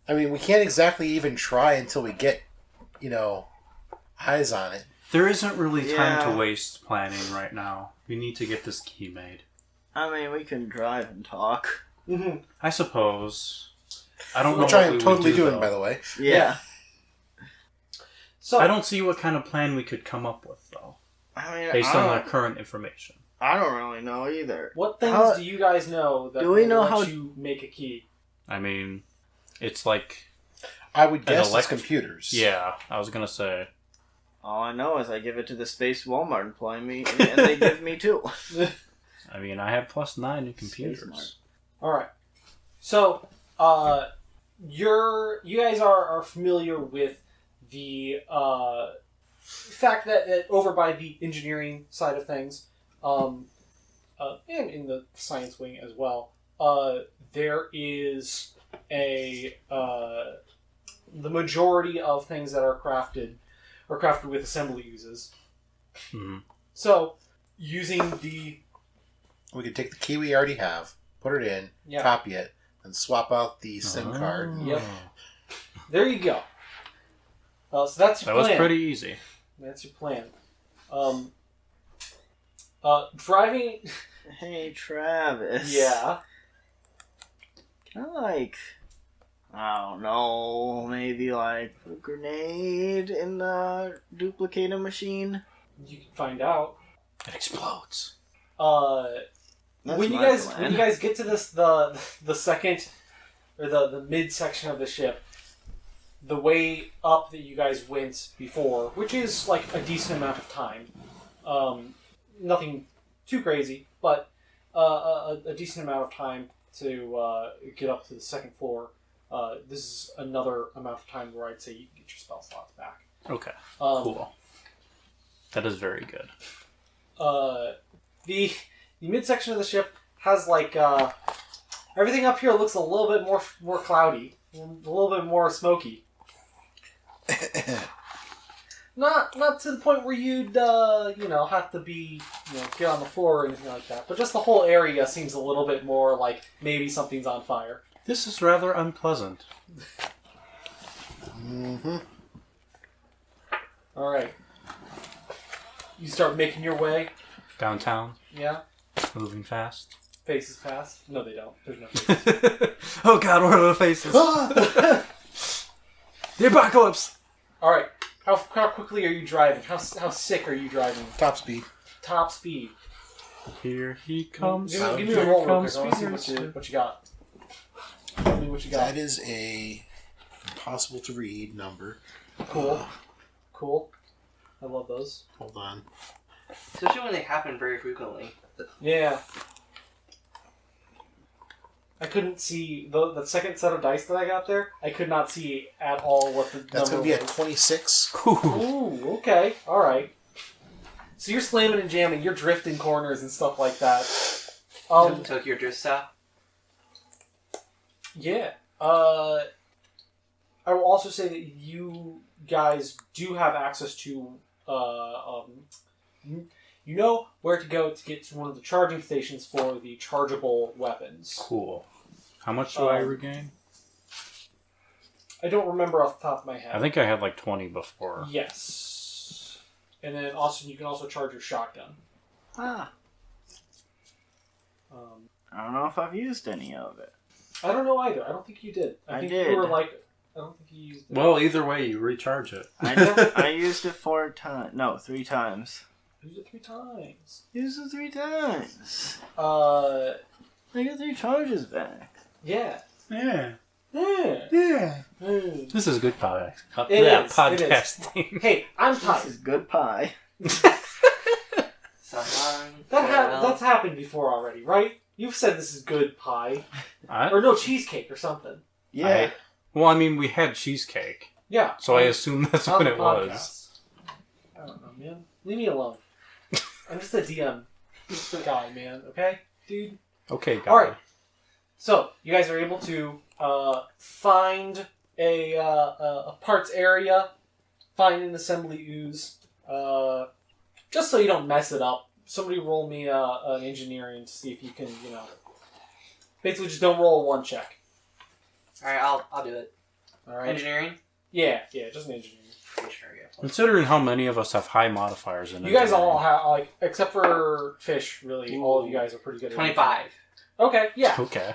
I mean, we can't exactly even try until we get, eyes on it. There isn't really time Yeah. to waste planning right now. We need to get this key made. I mean, we can drive and talk. Mm-hmm. I suppose. I don't know Which I what am we would totally do, doing, though. by the way. Yeah. So, I don't see what kind of plan we could come up with, though, I mean, based on the current information. I don't really know either. what things How- do you guys know that Do we will know let how- you make a key? I mean, it's like... I would An guess it's electric- computers. Yeah, I was gonna say. All I know is I give it to the Space Walmart employee, and they give me two. I mean, I have +9 in Smart. computers. Alright. So, you guys are familiar with the fact that over by the engineering side of things, and in the science wing as well, there is the majority of things that are crafted with assembly uses. Mhm. So, using the We could take the key we already have, put it in, Yeah. copy it, and swap out the SIM card. Yep. There you go. So that's your That was plan. pretty easy. That's your plan. Driving. Hey, Travis. Yeah. Can I, I don't know, maybe a grenade in the duplicator machine? You can find out. It explodes. That's When you my guys plan. get to this the second or the mid section of the ship, the way up that you guys went before, which is like a decent amount of time, nothing too crazy, but a decent amount of time to get up to the second floor. This is another amount of time where I'd say you can get your spell slots back. Okay, Cool. That is very good. The midsection of the ship has everything up here looks a little bit more cloudy, a little bit more smoky. Not to the point where you'd have to be get on the floor or anything like that. But just the whole area seems a little bit more like maybe something's on fire. This is rather unpleasant. Mm-hmm. All right. You start making your way. Downtown, Yeah. moving fast. Faces fast. No, they don't. There's no faces. Oh God, what are the faces? The apocalypse! All right. How quickly are you driving? How sick are you driving? Top speed. Top speed. Here he comes. Give me here a roll real comes quick. I want to see what you got. Tell me what you got. That is a impossible to read number. Cool. Cool. I love those. Hold on. Especially when they happen very frequently. Yeah. I couldn't see the second set of dice that I got there. I could not see at all what the That's number going to be a was. 26. Ooh, okay, all right. So you're slamming and jamming, you're drifting corners and stuff like that. Tokyo Drift style. Yeah. I will also say that you guys do have access to you know where to go to get to one of the charging stations for the chargeable weapons. Cool. How much do I regain? I don't remember off the top of my head. I think I had like 20 before. Yes. And then also you can also charge your shotgun. Ah, I don't know if I've used any of it. I don't know either. I don't think you did. I think did. You were like, I don't think you used it. Well, either way, you recharge it. I used it 4 times. No, 3 times. Used it 3 times. Used it 3 times. Uh, I got 3 charges back. yeah. Yeah. Yeah. Yeah. Mm. This is good podcast. It is, Podcasting. Hey, I'm This tired. is good pie. That's happened before already, right? You've said this is good pie. Or no, cheesecake or something. Yeah. Well, I mean, we had cheesecake, Yeah. so I assume that's On what the it was. podcast. I don't know, man. Leave me alone. I'm just a DM guy, man. Okay, dude. Okay, guys. All right. So you guys are able to find a parts area, find an assembly ooze. Just so you don't mess it up, somebody roll me an engineering to see if you can, basically just don't roll a 1 check. All right, I'll do it. All right. Engineering. Yeah, just an engineering. Sure, yeah. Considering how many of us have high modifiers in it. You guys all have except for Fish. Really, all of you guys are pretty good. at 25. Okay, yeah. Okay.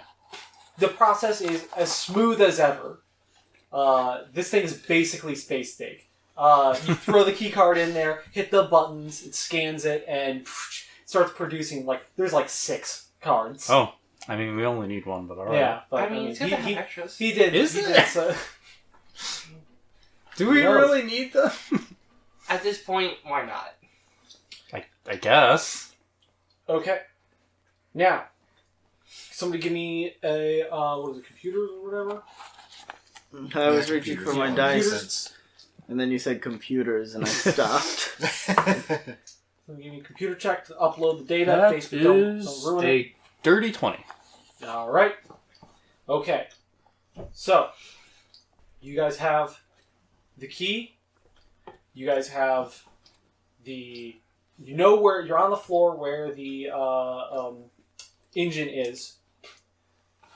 The process is as smooth as ever. This thing is basically space steak. You throw the key card in there, hit the buttons, it scans it, and starts producing there's 6 cards. Oh, I mean, we only need 1, but alright. Yeah, but I mean, it's good to have extras. he did. Is he it? Did, so. Do we Who knows? really need them? At this point, why not? I guess. Okay. Now, somebody give me a what is it, computers or whatever? I was reaching for my dice, Computers. and then you said computers, and I stopped. Somebody give me a computer check to upload the data. That Facebook, don't is ruin it. a dirty 20. All right. Okay. So, you guys have the key. You guys have the. You know where you're on the floor where the engine is.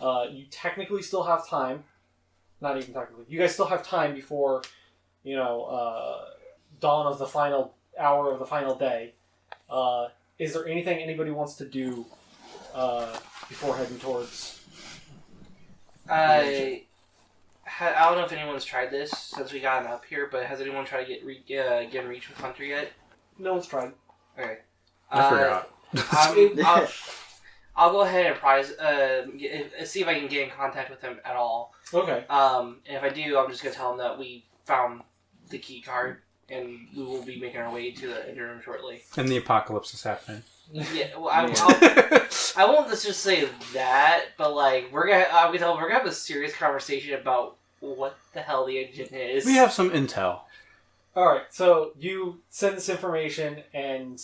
You technically still have time. Not even technically. You guys still have time before, dawn of the final hour of the final day. Is there anything anybody wants to do before heading towards? I don't know if anyone's tried this since we got him up here, but has anyone tried to get in reach with Hunter yet? No one's tried. Okay. I forgot. I'll go ahead and see if I can get in contact with him at all. Okay. And if I do, I'm just going to tell him that we found the key card, and we will be making our way to the engine room shortly. And the apocalypse is happening. Yeah, well, I won't just say that, but we're gonna have a serious conversation about what the hell the engine is. We have some intel. Alright, so you send this information and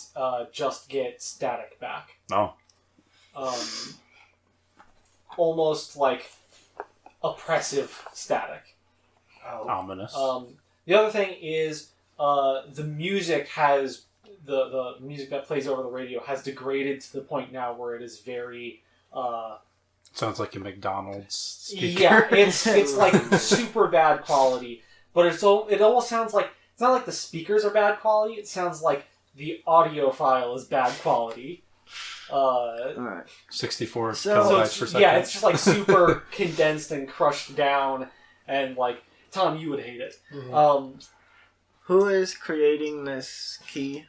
just get static back. Oh. Almost oppressive static. Oh. Ominous. The other thing is the music has the music that plays over the radio has degraded to the point now where it is very. Sounds like a McDonald's speaker. Yeah, it's like super bad quality, but it almost sounds like it's not like the speakers are bad quality. It sounds like the audio file is bad quality. Alright. 64 So kilobytes per second. Yeah, it's just like super condensed and crushed down, and like Tom, you would hate it. Mhm. Who is creating this key?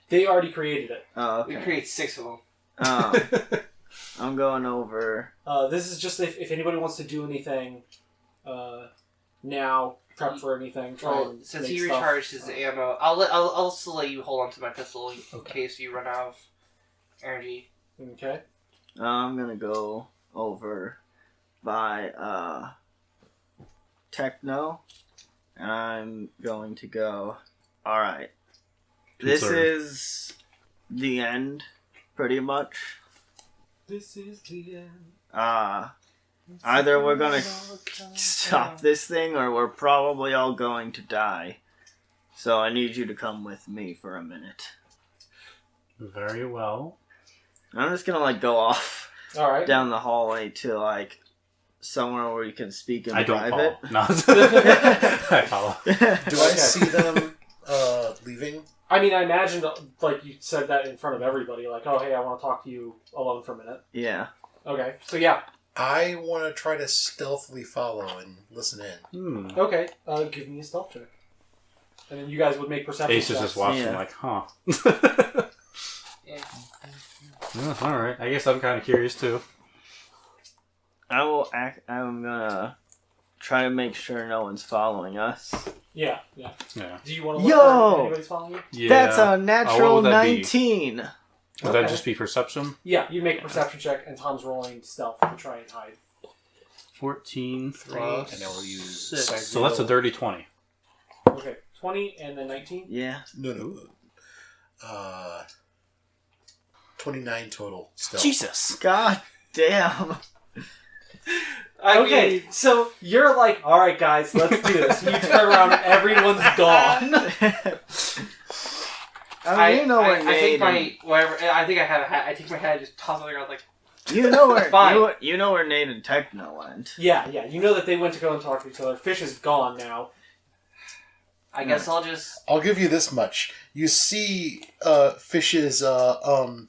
They already created it. Oh, We okay. create 6 of them. I'm going over. This is just if anybody wants to do anything now, prep for anything. Try Well, and since make he stuff. recharged his ammo, I'll still let you hold on to my pistol in case you run out of energy. Okay. I'm gonna go over by Techno, and I'm going to go. Alright. This Concerned. is the end, pretty much. This is the end. Either we're gonna stop this thing, or we're probably all going to die. So I need you to come with me for a minute. Very well. I'm just gonna like go off All right. down the hallway to like somewhere where you can speak in I don't private. follow. No. I follow. Do I Okay. see them leaving? I mean, I imagined like you said that in front of everybody, like, "Oh, hey, I want to talk to you alone for a minute." Yeah. Okay. So yeah. I want to try to stealthily follow and listen in. Okay. Give me a stealth check, and then you guys would make perception Ace is checks. just watching Yeah. like, huh. Yeah. Yeah, alright. I guess I'm kind of curious too. I'm gonna try to make sure no one's following us. Yeah. Yeah. Yeah. Do you want to look Yo! for anybody's following you? Yeah. That's a Oh, natural what would that be? 19. Would that Okay. just be perception? Yeah. You make a perception check, and Tom's rolling stealth to try and hide. 14. Plus And then we'll use six. So that's a dirty 20. Okay. 20 and then 19. Yeah. No. 29 total. Still. Jesus. God damn. Okay, so you're like, all right, guys, let's do this. You turn around, and everyone's gone. I mean, you know where I take Nate my whatever. I think I have a hat. I take my hat, and just toss it around like. you know where Fine. you know where Nate and Techno went. Yeah. You know that they went to go and talk to each other. Fish is gone now. I guess I'll just. I'll give you this much. You see Fish's Stellar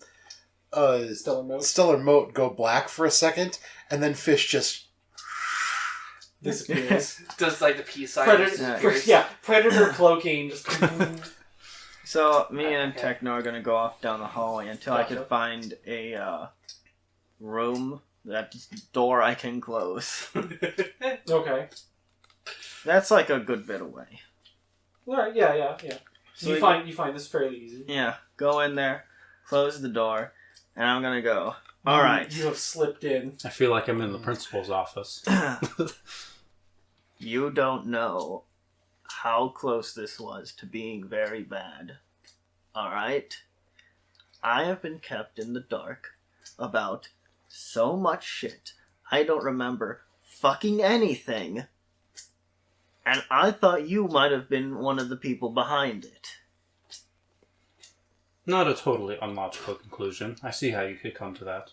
mode stellar moat go black for a second, and then Fish just... disappears. Does like the peace sign. Predator cloaking. Just So me and Okay. Techno are gonna go off down the hallway until I Gotcha. can find a room that door I can close. okay. That's like a good bit away. All right. Yeah. So you we- find this fairly easy. Yeah, go in there, close the door, and I'm gonna go. All right. You have slipped in. I feel like I'm in the principal's office. You don't know how close this was to being very bad. Alright? I have been kept in the dark about so much shit. I don't remember fucking anything. And I thought you might have been one of the people behind it. Not a totally unlogical conclusion. I see how you could come to that.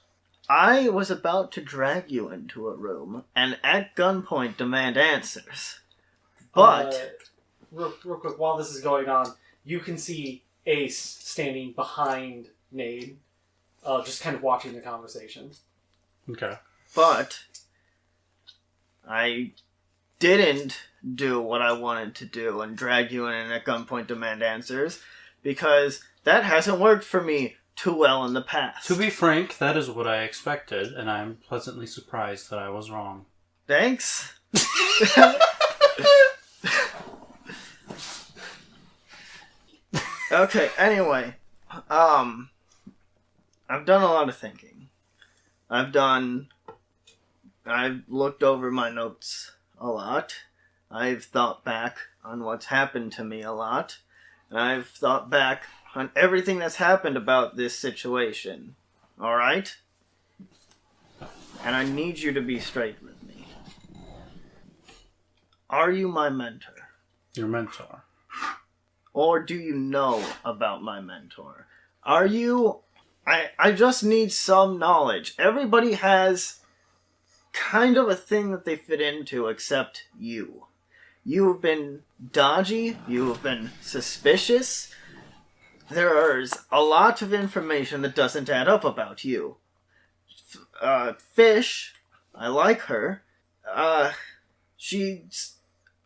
I was about to drag you into a room and at gunpoint demand answers. But real quick, while this is going on, you can see Ace standing behind Nade, just kind of watching the conversation. Okay. But I didn't do what I wanted to do and drag you in and at gunpoint demand answers because that hasn't worked for me too well in the past. To be frank, that is what I expected, and I'm pleasantly surprised that I was wrong. Thanks. Okay, anyway. I've done a lot of thinking. I've looked over my notes a lot. I've thought back on what's happened to me a lot. And I've thought back on everything that's happened about this situation. Alright? And I need you to be straight with me. Are you my mentor? Your mentor. Or do you know about my mentor? Are you... I just need some knowledge. Everybody has kind of a thing that they fit into except you. You have been dodgy. You have been suspicious. There's a lot of information that doesn't add up about you. Fish, I like her. She's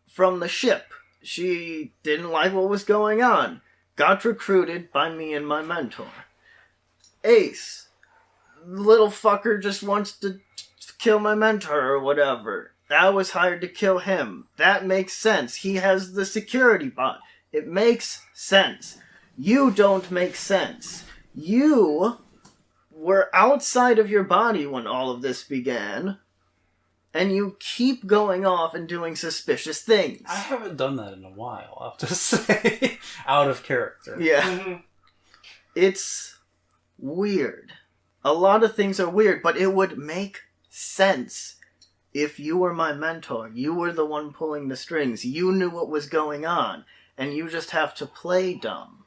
from the ship. She didn't like what was going on. Got recruited by me and my mentor. Ace, little fucker just wants to kill my mentor or whatever. I was hired to kill him. That makes sense. He has the security bot. It makes sense. You don't make sense. You were outside of your body when all of this began, and you keep going off and doing suspicious things. I haven't done that in a while, I'll have to say. Out of character. Yeah. Mm-hmm. It's weird. A lot of things are weird, but it would make sense if you were my mentor. You were the one pulling the strings. You knew what was going on, and you just have to play dumb.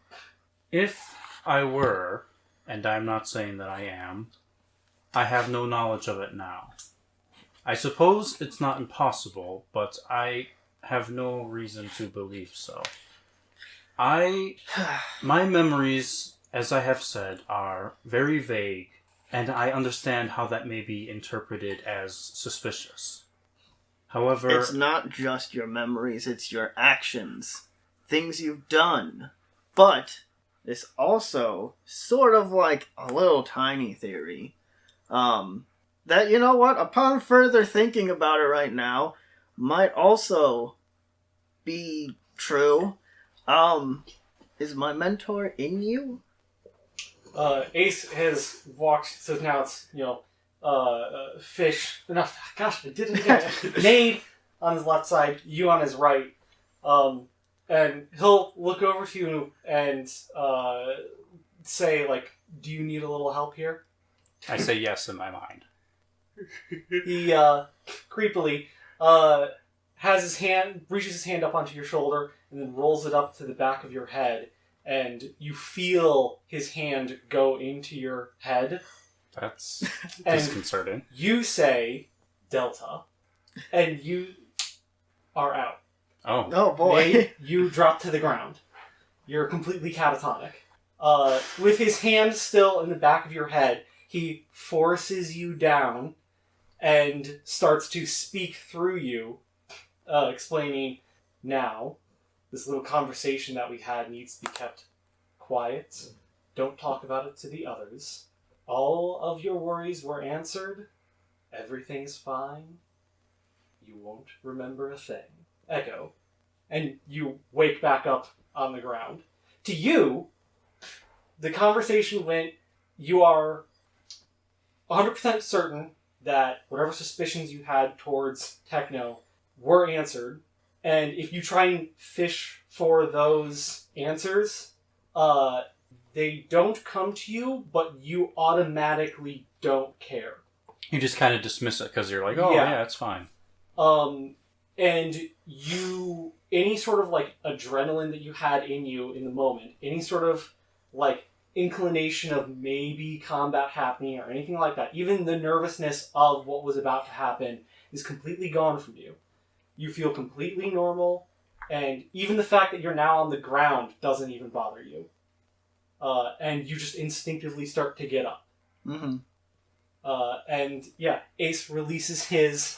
If I were, and I'm not saying that I am, I have no knowledge of it now. I suppose it's not impossible, but I have no reason to believe so. My memories, as I have said, are very vague, and I understand how that may be interpreted as suspicious. However... It's not just your memories, it's your actions. Things you've done. But it's also sort of like a little tiny theory. That, you know what, upon further thinking about it right now, might also be true. Is my mentor in you? Ace has walked, so now it's, Fish. No, gosh, I did it again. Nade on his left side, you on his right. And he'll look over to you and say, like, do you need a little help here? I say yes in my mind. He, creepily, reaches his hand up onto your shoulder and then rolls it up to the back of your head. And you feel his hand go into your head. That's And disconcerting. you say, Delta, and you are out. Oh. Oh boy. Nate, you drop to the ground. You're completely catatonic. With his hand still in the back of your head, he forces you down and starts to speak through you, explaining, now, this little conversation that we had needs to be kept quiet. Don't talk about it to the others. All of your worries were answered. Everything's fine. You won't remember a thing. Echo. And you wake back up on the ground. To you, the conversation went, you are 100% certain that whatever suspicions you had towards Techno were answered. And if you try and fish for those answers, they don't come to you, but you automatically don't care. You just kind of dismiss it because you're like, oh, yeah, it's fine. And you, any sort of, like, adrenaline that you had in you in the moment, any sort of, like, inclination of maybe combat happening or anything like that, even the nervousness of what was about to happen is completely gone from you. You feel completely normal, and even the fact that you're now on the ground doesn't even bother you. And you just instinctively start to get up. Mm-hmm. And yeah, Ace releases his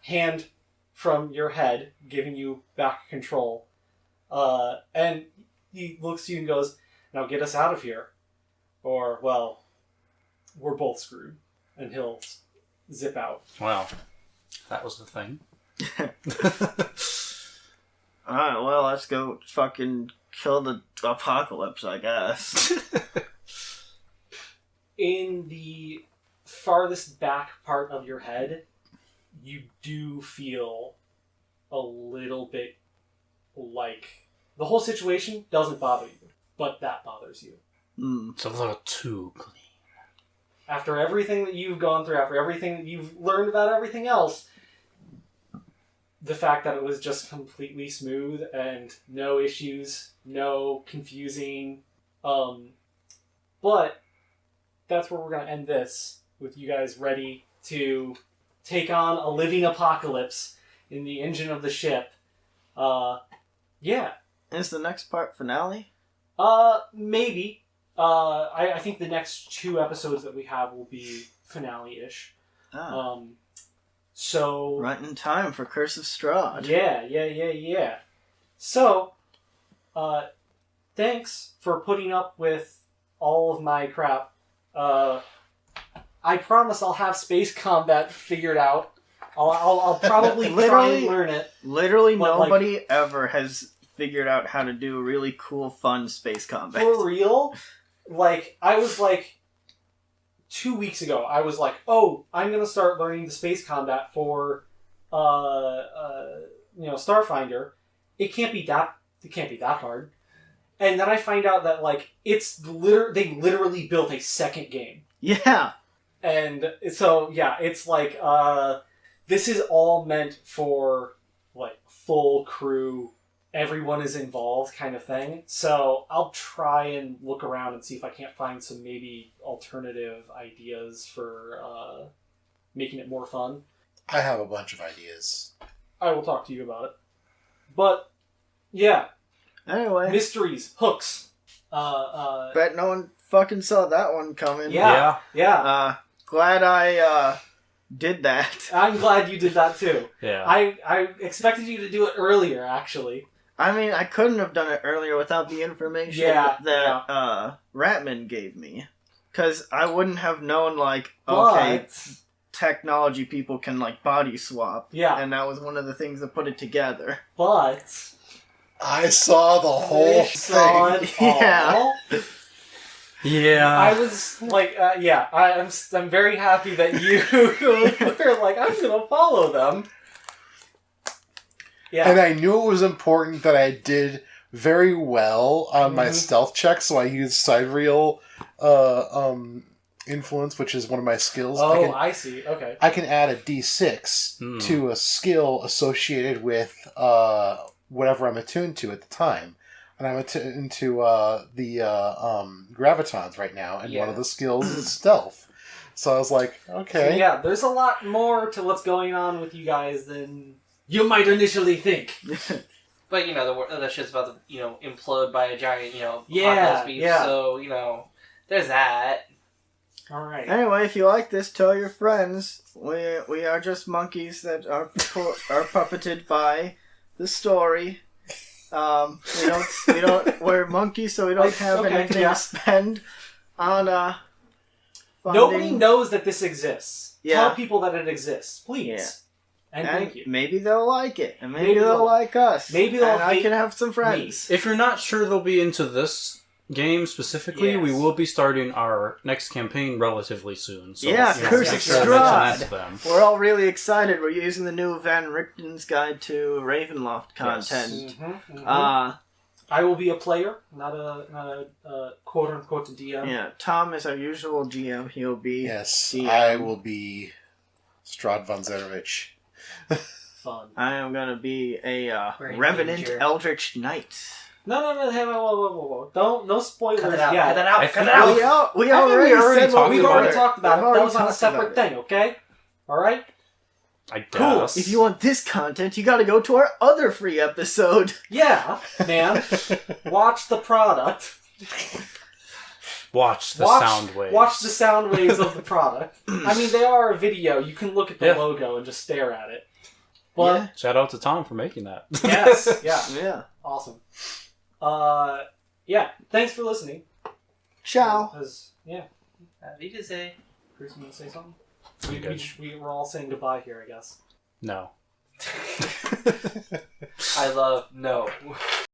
hand from your head, giving you back control. And he looks to you and goes, now get us out of here. Or, well, we're both screwed. And he'll zip out. Well, that was the thing. Alright, well, let's go fucking kill the apocalypse, I guess. In the farthest back part of your head, you do feel a little bit like the whole situation doesn't bother you, but that bothers you. It's a little too clean. After everything that you've gone through, after everything that you've learned about everything else, the fact that it was just completely smooth and no issues, no confusing. But that's where we're going to end this, with you guys ready to take on a living apocalypse in the engine of the ship. Yeah. Is the next part finale? Maybe. I think the next 2 episodes that we have will be finale-ish. So... Right in time for Curse of Strahd. Yeah. So, thanks for putting up with all of my crap. I promise I'll have space combat figured out. I'll probably try and learn it. Literally but, nobody ever has figured out how to do really cool, fun space combat. For real? I was 2 weeks ago, I was like, oh, I'm going to start learning the space combat for, Starfinder. It can't be that hard. And then I find out that, they literally built a second game. Yeah. And so, yeah, it's this is all meant for, full crew, everyone is involved kind of thing. So I'll try and look around and see if I can't find some maybe alternative ideas for making it more fun. I have a bunch of ideas. I will talk to you about it. But, yeah. Anyway. Mysteries, hooks. Bet no one fucking saw that one coming. Yeah. Glad I did that. I'm glad you did that too. Yeah. I expected you to do it earlier, actually. I mean, I couldn't have done it earlier without the information that Ratman gave me. Because I wouldn't have known, technology people can, body swap. Yeah. And that was one of the things that put it together. But... I saw the whole thing. Yeah. Yeah. I was I'm very happy that you were like, I'm going to follow them. Yeah. And I knew it was important that I did very well on my stealth check, so I used sidereal influence, which is one of my skills. Oh, I see. Okay. I can add a d6 to a skill associated with whatever I'm attuned to at the time. And I'm attuned to the gravitons right now, and one of the skills is stealth. So I was like, okay. So yeah, there's a lot more to what's going on with you guys than you might initially think. But, the shit's about to, implode by a giant, Yeah, apocalypse beast, yeah. So, there's that. Alright. Anyway, if you like this, tell your friends. We are just monkeys that are puppeted by the story. We're monkeys, so we don't have anything to spend on funding. Nobody knows that this exists. Yeah. Tell people that it exists, please. Yeah. And thank you. Maybe they'll like it, and maybe they'll like us. Maybe they'll and I can have some friends. If you're not sure they'll be into this game specifically, Yes. we will be starting our next campaign relatively soon. So Yeah, Curse of Strahd. We're all really excited. We're using the new Van Richten's Guide to Ravenloft content. I will be a player, not a quote-unquote DM. Yeah, Tom is our usual GM. He'll be GM. I will be Strahd von Zerovich. Fun. I am going to be a We're in Revenant danger. Eldritch Knight. No, hey, whoa. Don't, no spoilers Cut it out. yet. Cut that out. I Cut think it out. We I think already we already said what talked we We've about already it. talked about it. We've That was on a already separate talked about thing, okay? Alright? I guess. Cool. If you want this content, you got to go to our other free episode. Yeah, man. Watch the product. Watch the sound waves. Watch the sound waves of the product. I mean, they are a video. You can look at the Yeah. logo and just stare at it. But, Shout out to Tom for making that. yes, yeah. Yeah. Awesome. Yeah, thanks for listening. Ciao. Yeah. Wie to say? Chris, you want to say something? Good. We're all saying goodbye here, I guess. No. I love no.